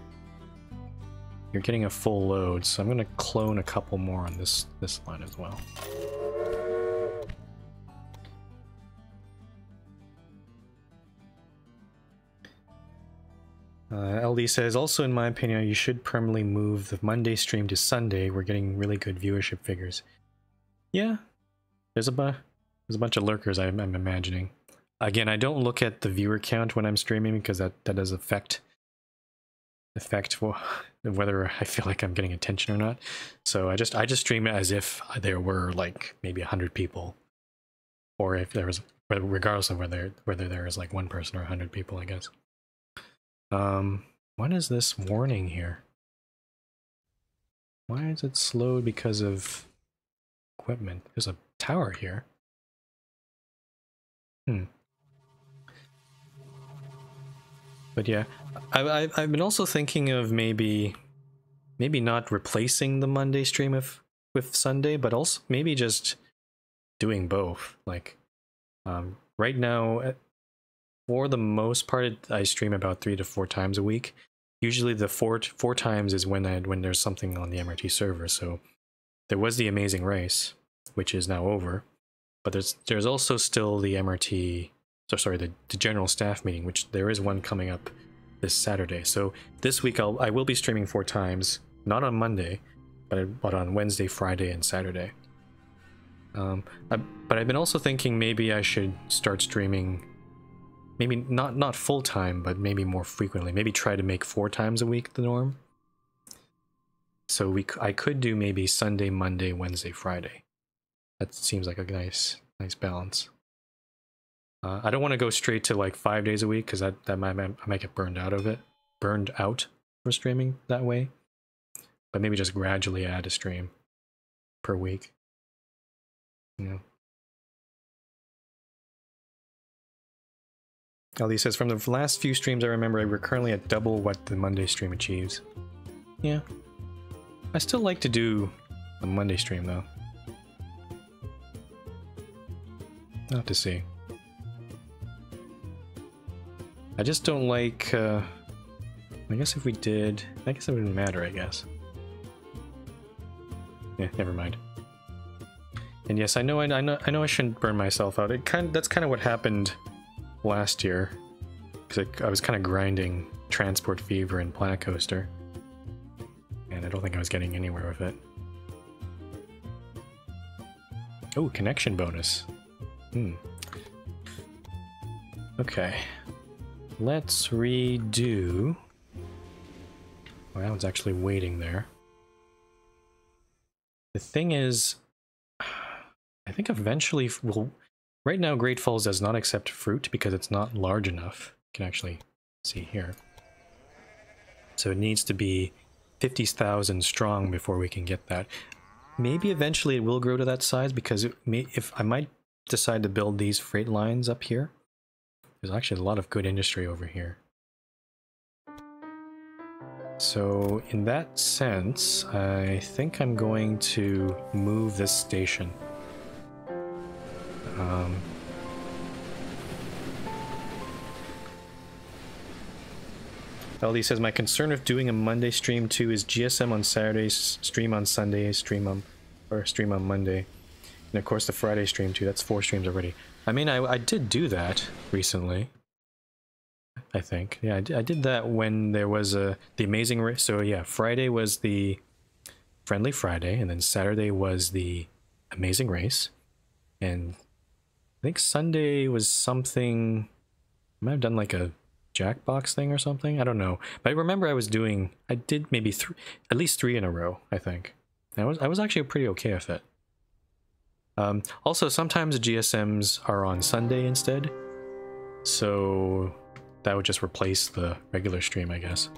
you're getting a full load. So I'm going to clone a couple more on this line as well. LD says, also in my opinion, you should permanently move the Monday stream to Sunday. We're getting really good viewership figures. Yeah, there's a bunch of lurkers, I'm imagining. Again, I don't look at the viewer count when I'm streaming because that does affect whether I feel like I'm getting attention or not. So I just stream it as if there were like maybe 100 people, or if there was, regardless of whether there is like one person or 100 people, I guess. What is this warning here? Why is it slowed because of equipment? There's a tower here. But yeah, I've been also thinking of maybe not replacing the Monday stream with Sunday, but also maybe just doing both. Like, right now, for the most part, I stream about 3 to 4 times a week. Usually the four times is when there's something on the MRT server. So there was the Amazing Race, which is now over, but there's also still the MRT. So sorry, the general staff meeting, which there is one coming up this Saturday. So this week I will be streaming 4 times, not on Monday, but on Wednesday, Friday, and Saturday. But I've been also thinking maybe I should start streaming, maybe not full time, but maybe more frequently. Maybe try to make 4 times a week the norm. So I could do maybe Sunday, Monday, Wednesday, Friday. That seems like a nice balance. I don't want to go straight to like 5 days a week because I might get burned out for streaming that way. But maybe just gradually add a stream per week. You know. Ali says, from the last few streams I remember, we're currently at double what the Monday stream achieves. Yeah. I still like to do a Monday stream though. I'll have to see. I just don't like, I guess if we did, I guess it wouldn't matter, I guess. Yeah, never mind. And yes, I know I shouldn't burn myself out. That's kind of what happened last year, because I was kind of grinding Transport Fever and Planet Coaster, and I don't think I was getting anywhere with it. Oh, connection bonus. Okay. Let's redo... Well, that one's actually waiting there. The thing is, I think eventually we'll... Right now, Great Falls does not accept fruit because it's not large enough. You can actually see here. So it needs to be 50,000 strong before we can get that. Maybe eventually it will grow to that size because if I might decide to build these freight lines up here. There's actually a lot of good industry over here. So in that sense, I think I'm going to move this station. LD says, my concern with doing a Monday stream too is GSM on Saturdays, stream on Sunday, stream on Monday. And of course the Friday stream too, that's 4 streams already. I mean, I did do that recently. I think. Yeah, I did that when there was the Amazing Race. So yeah, Friday was the Friendly Friday, and then Saturday was the Amazing Race. And I think Sunday was something... I might have done like a Jackbox thing or something. I don't know. But I remember I did maybe at least 3 in a row, I think. I was actually pretty okay with it. Also, sometimes the GSMs are on Sunday instead, so that would just replace the regular stream, I guess.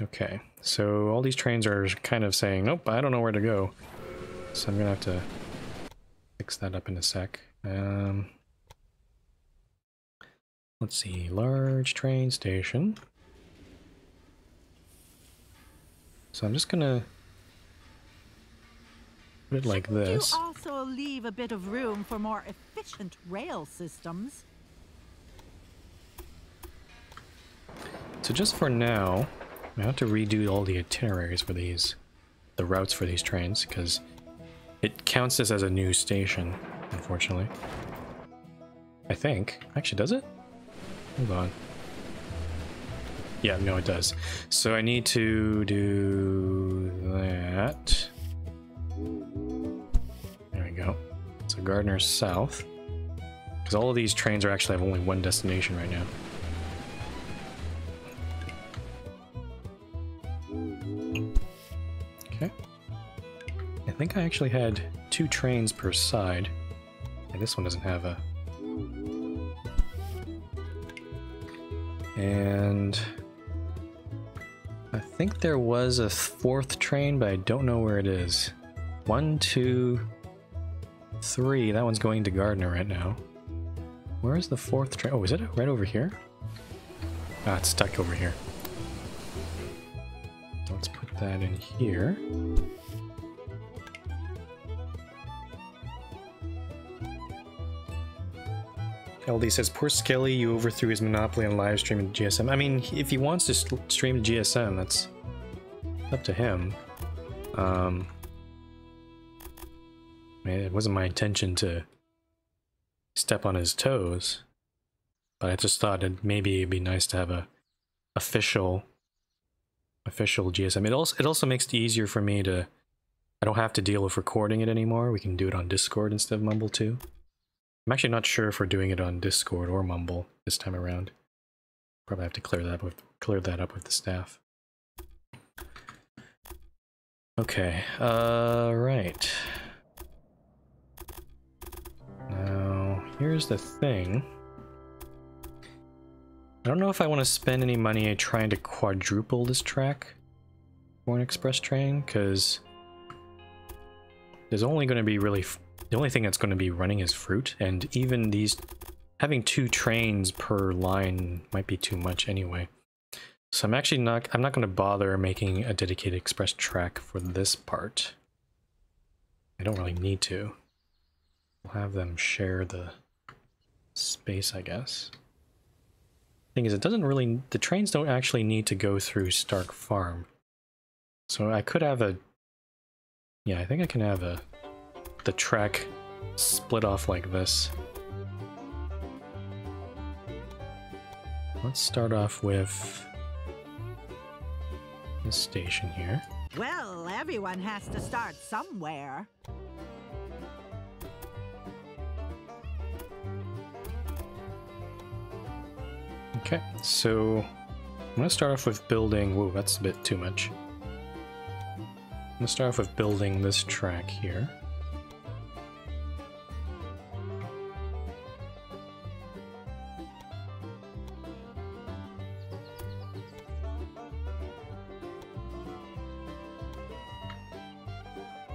Okay, so all these trains are kind of saying, nope, I don't know where to go. So I'm gonna have to fix that up in a sec. Let's see, large train station. So I'm just gonna put it like this. You also leave a bit of room for more efficient rail systems. So just for now, I have to redo all the itineraries for these, the routes for these trains, because it counts this as a new station, unfortunately. I think. Actually, does it? Hold on. Yeah, no, it does. So I need to do that. There we go. So Gardner South. Because all of these trains are actually have only one destination right now. Okay. I think I actually had 2 trains per side. And this one doesn't have a... And... I think there was a 4th train, but I don't know where it is. 1, 2, 3. That one's going to Gardner right now. Where is the 4th train? Oh, is it right over here? Ah, it's stuck over here. Let's put that in here. LD says, poor Skelly, you overthrew his monopoly on live stream and GSM. I mean, if he wants to stream to GSM, that's up to him. Man, it wasn't my intention to step on his toes, but I just thought maybe it'd be nice to have a official GSM. It also makes it easier for me to... I don't have to deal with recording it anymore. We can do it on Discord instead of Mumble too. I'm actually not sure if we're doing it on Discord or Mumble this time around. Probably have to clear that up with the staff. Okay, right. Now, here's the thing. I don't know if I want to spend any money trying to quadruple this track for an express train, because there's only going to be really... The only thing that's going to be running is fruit, and even these... Having 2 trains per line might be too much anyway. So I'm actually not... I'm not going to bother making a dedicated express track for this part. I don't really need to. We'll have them share the space, I guess. Thing is, it doesn't really... The trains don't actually need to go through Stark Farm. So I could have a... Yeah, I think I can have the track split off like this. Let's start off with this station here. Well, everyone has to start somewhere. Okay, so I'm gonna start off with building... Whoa, that's a bit too much. I'm gonna start off with building this track here.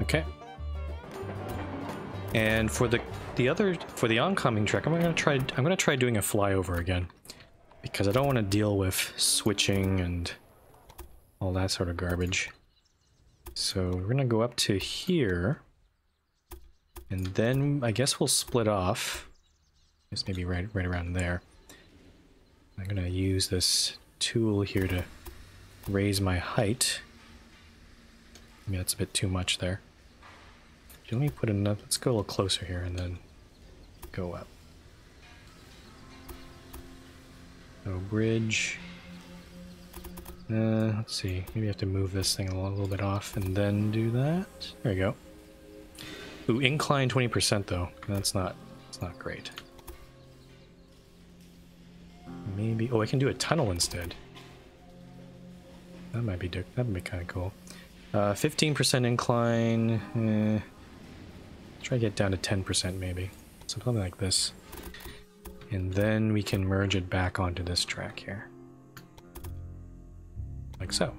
Okay. And for the oncoming track, I'm gonna try doing a flyover again, because I don't want to deal with switching and all that sort of garbage. So we're gonna go up to here, and then I guess we'll split off. Just maybe right around there. I'm gonna use this tool here to raise my height. I mean, that's a bit too much there. Let me put enough. Let's go a little closer here and then go up. So bridge. Let's see. Maybe I have to move this thing a little bit off and then do that. There we go. Ooh, incline 20% though. That's not great. Maybe. Oh, I can do a tunnel instead. That might be kind of cool. 15% incline. Try to get down to 10% maybe. Something like this. And then we can merge it back onto this track here. Like so.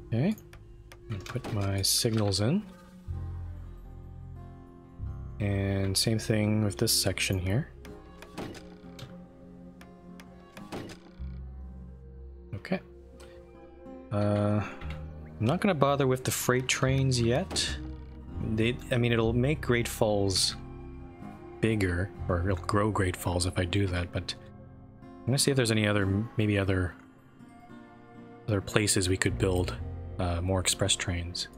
Okay. And put my signals in. And same thing with this section here. Okay. I'm not going to bother with the freight trains yet. I mean, it'll make Great Falls bigger, or it'll grow Great Falls if I do that, but I'm going to see if there's any other, maybe other places we could build more express trains.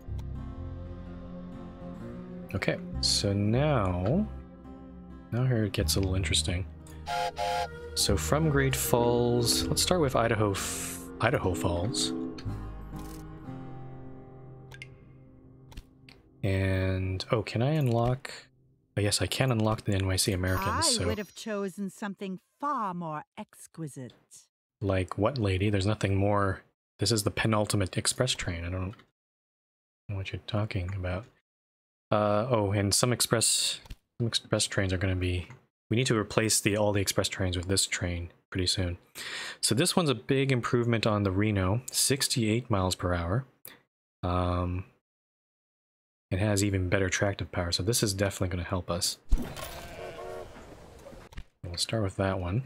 Okay, so now here it gets a little interesting. So from Great Falls, let's start with Idaho Falls. And oh, can I unlock? Oh, yes, I can unlock the NYC Americans. I would have chosen something far more exquisite. Like what, lady? There's nothing more. This is the penultimate express train. I don't know what you're talking about. Oh, and some express trains are going to be... We need to replace all the express trains with this train pretty soon. So this one's a big improvement on the Reno, 68 miles per hour. It has even better tractive power, so this is definitely going to help us. We'll start with that one.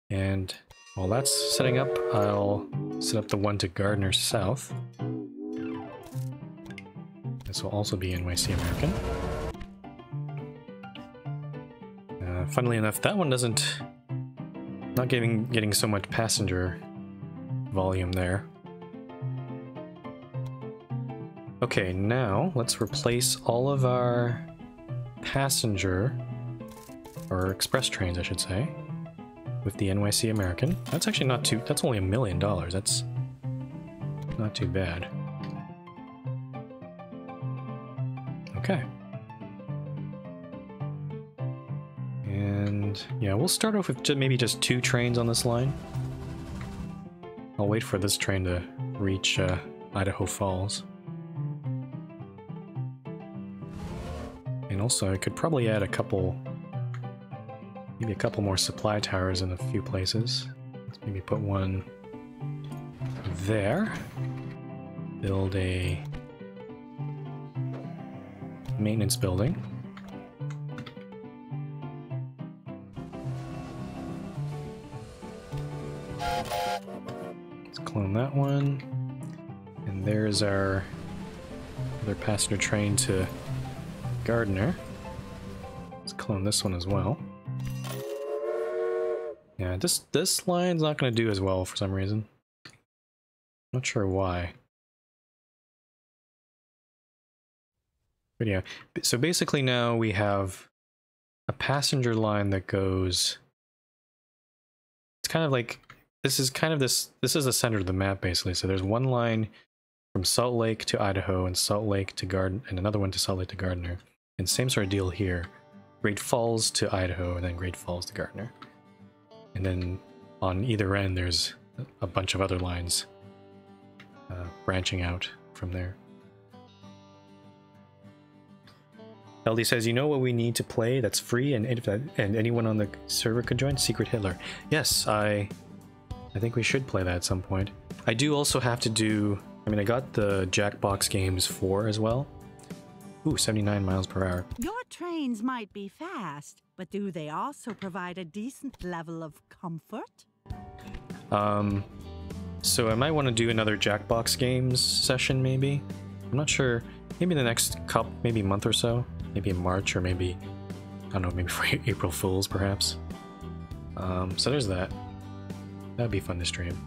And while that's setting up, I'll set up the one to Gardner South. This will also be NYC American. Funnily enough, that one not getting so much passenger volume there. Okay, now let's replace all of our passenger, or express trains, I should say, with the NYC American. That's actually not too, that's only $1 million. That's not too bad. Okay. And yeah, we'll start off with maybe just 2 trains on this line. I'll wait for this train to reach Idaho Falls. And also, I could probably add maybe a couple more supply towers in a few places. Let's maybe put one there. Build a maintenance building. Let's clone that one. And there's our other passenger train to Gardner. Let's clone this one as well. Yeah, this line's not going to do as well for some reason. Not sure why. But yeah, so basically now we have a passenger line that goes... It's kind of like... This is the center of the map basically. So there's one line from Salt Lake to Idaho and Salt Lake to Gardner, and another one to Salt Lake to Gardner. And same sort of deal here. Great Falls to Idaho and then Great Falls to Gardner. And then on either end there's a bunch of other lines branching out from there. LD says, you know what we need to play that's free and anyone on the server could join? Secret Hitler. Yes, I think we should play that at some point. I do also have to do... I mean, I got the Jackbox Games 4 as well. Ooh, 79 miles per hour. Your trains might be fast, but do they also provide a decent level of comfort? So I might want to do another Jackbox Games session, maybe. I'm not sure. Maybe the next maybe month or so. Maybe in March, or maybe, I don't know, maybe for April Fools, perhaps. So there's that. That'd be fun to stream.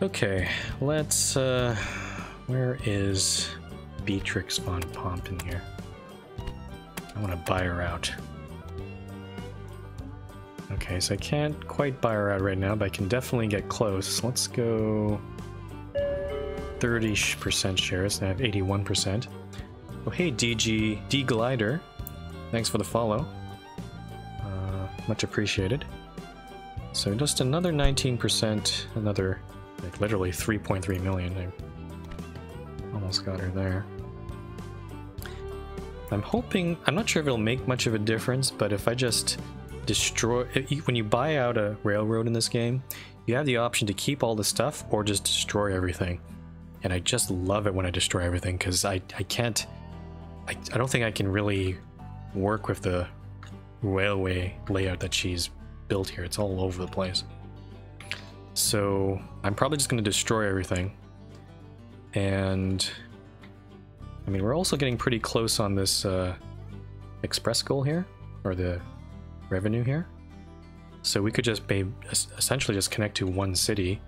Okay, let's, where is Beatrix von Pomp in here? I want to buy her out. Okay, so I can't quite buy her out right now, but I can definitely get close. Let's go 30% shares, and I have 81%. Oh, hey, D Glider. Thanks for the follow. Much appreciated. So just another 19%, another, like, literally 3.3 million. I almost got her there. I'm hoping, I'm not sure if it'll make much of a difference, but if I just destroy, when you buy out a railroad in this game, you have the option to keep all the stuff or just destroy everything. And I just love it when I destroy everything, because I don't think I can really work with the railway layout that she's built here. It's all over the place. So I'm probably just going to destroy everything. And I mean, we're also getting pretty close on this express goal here, or the revenue here. So we could just essentially just connect to one city,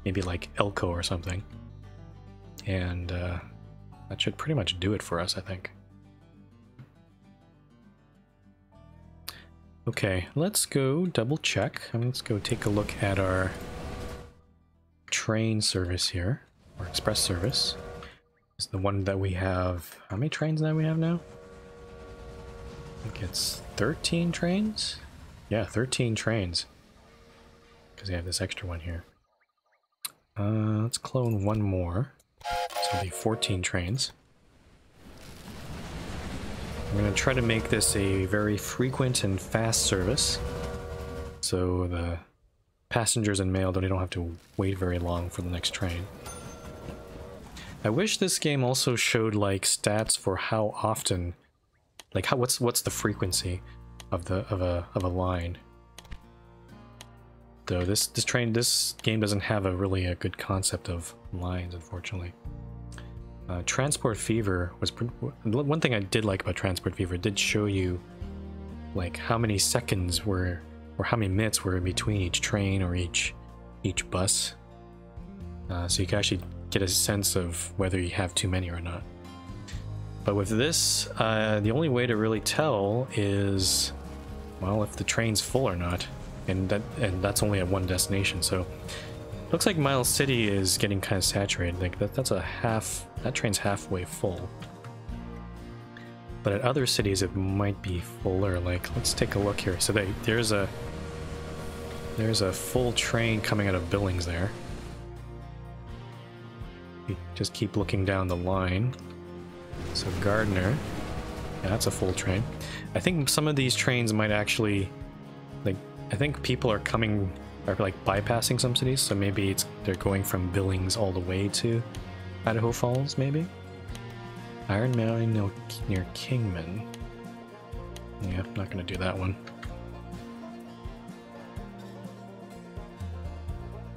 maybe like Elko or something, and That should pretty much do it for us, I think. Okay, let's go double check. Let's go take a look at our train service here, or express service. It's the one that we have. How many trains that we have now? I think it's 13 trains? Yeah, 13 trains. Because we have this extra one here. Let's clone one more. So it'll be 14 trains. I'm going to try to make this a very frequent and fast service. So the passengers and mail don't have to wait very long for the next train. I wish this game also showed like stats for how often, like what's the frequency of a line. Though this game doesn't have really a good concept of lines, unfortunately. Transport Fever was one thing I did like about Transport Fever. It did show you like how many seconds were, or how many minutes were in between each train or each bus, so you can actually get a sense of whether you have too many or not. But with this, the only way to really tell is, well, if the train's full or not, and that's only at one destination. So looks like Miles City is getting kind of saturated. Like that train's halfway full. But at other cities it might be fuller. Like, let's take a look here. So there's a full train coming out of Billings there. You just keep looking down the line. So Gardner, yeah, that's a full train. I think some of these trains might actually, like, I think people are like bypassing some cities, so maybe they're going from Billings all the way to Idaho Falls, maybe? Iron Mountain near Kingman. Yeah, I'm not gonna do that one.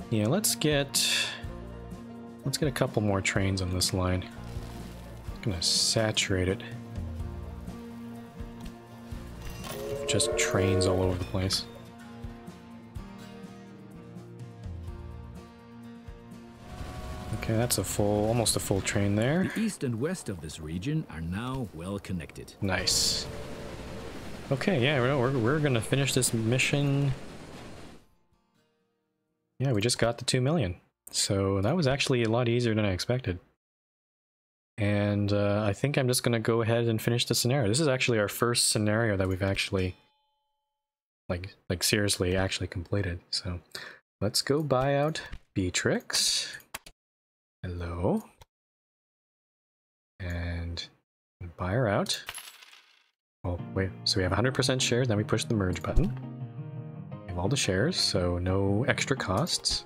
Yeah, let's get a couple more trains on this line. I'm gonna saturate it. Just trains all over the place. Okay, that's almost a full train there. The east and west of this region are now well connected. Nice. Okay, yeah, we're gonna finish this mission. Yeah, we just got the 2 million. So that was actually a lot easier than I expected. And I think I'm just gonna go ahead and finish the scenario. This is actually our first scenario that we've actually, like seriously actually completed. So let's go buy out Beatrix. Hello. And buy her out. Well, wait, so we have 100% shares, then we push the merge button. We have all the shares, so no extra costs.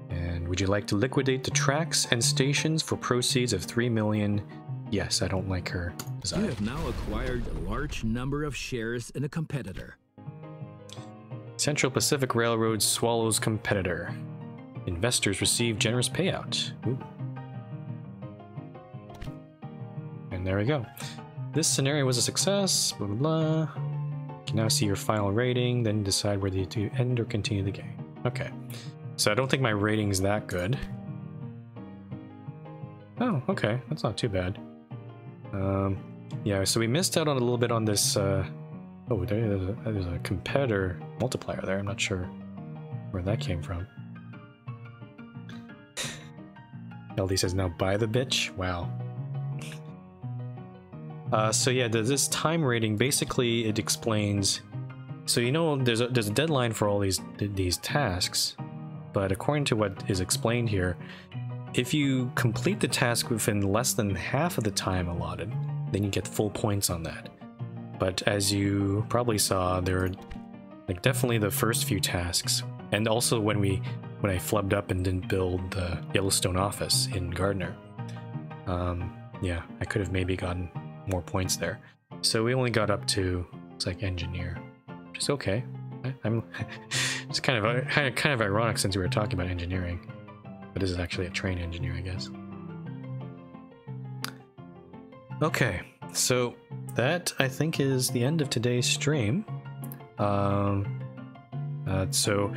And would you like to liquidate the tracks and stations for proceeds of 3 million? Yes, I don't like her design. You have now acquired a large number of shares in a competitor. Central Pacific Railroad swallows competitor. Investors receive generous payout. Ooh. And there we go. This scenario was a success, blah, blah, blah. You can now see your final rating, then decide whether to end or continue the game. Okay. So I don't think my rating's that good. Oh, okay. That's not too bad. Yeah, so we missed out on a little bit on this, oh, there's a competitor multiplier there. I'm not sure where that came from. LD says, now buy the bitch? Wow. So yeah, this time rating, basically it explains, so you know there's a deadline for all these tasks, but according to what is explained here, if you complete the task within less than half of the time allotted, then you get full points on that. But as you probably saw, there are like definitely the first few tasks, and also when I flubbed up and didn't build the Yellowstone office in Gardner, yeah, I could have maybe gotten more points there. So we only got up to, it's like engineer, which is okay. I'm it's kind of ironic since we were talking about engineering, but this is actually a train engineer, I guess. Okay, so that I think is the end of today's stream. So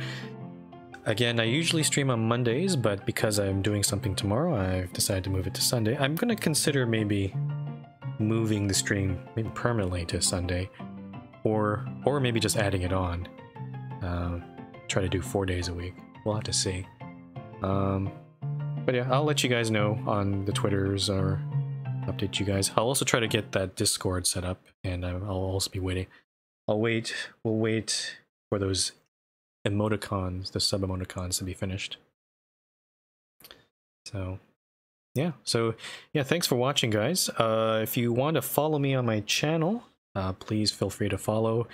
Again, I usually stream on Mondays, but because I'm doing something tomorrow, I've decided to move it to Sunday. I'm going to consider maybe moving the stream maybe permanently to Sunday, or maybe just adding it on. Try to do 4 days a week. We'll have to see. But yeah, I'll let you guys know on the Twitters or update you guys. I'll also try to get that Discord set up, and I'll also be waiting. We'll wait for those emoticons, the sub emoticons, to be finished. So yeah, thanks for watching, guys. If you want to follow me on my channel, please feel free to follow.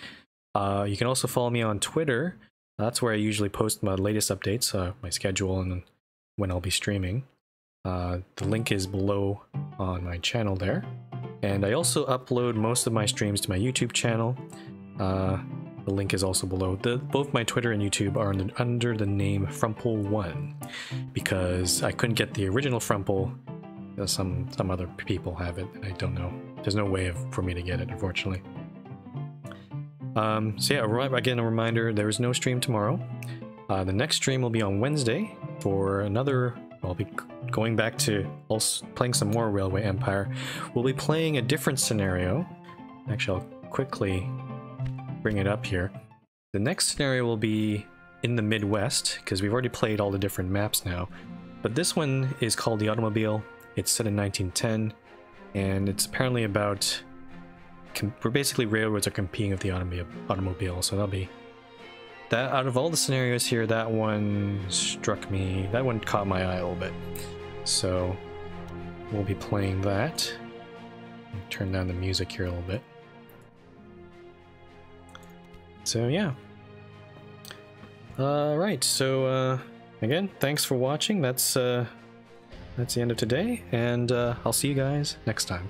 You can also follow me on Twitter. That's where I usually post my latest updates, my schedule, and when I'll be streaming. The link is below on my channel there. And I also upload most of my streams to my YouTube channel. The link is also below. Both my Twitter and YouTube are under the name Frumple1, because I couldn't get the original Frumple. Some other people have it, and I don't know. There's no way for me to get it, unfortunately. So yeah, again, a reminder, there is no stream tomorrow. The next stream will be on Wednesday for another... I'll be going back to also playing some more Railway Empire. We'll be playing a different scenario. Actually, I'll quickly bring it up here. The next scenario will be in the Midwest, because we've already played all the different maps now. But this one is called The Automobile. It's set in 1910, and it's apparently about... basically railroads are competing with the automobile, so that'll be... That, out of all the scenarios here, that one struck me, that one caught my eye a little bit. So we'll be playing that. Turn down the music here a little bit. So yeah. Right, so again, thanks for watching. That's the end of today, and I'll see you guys next time.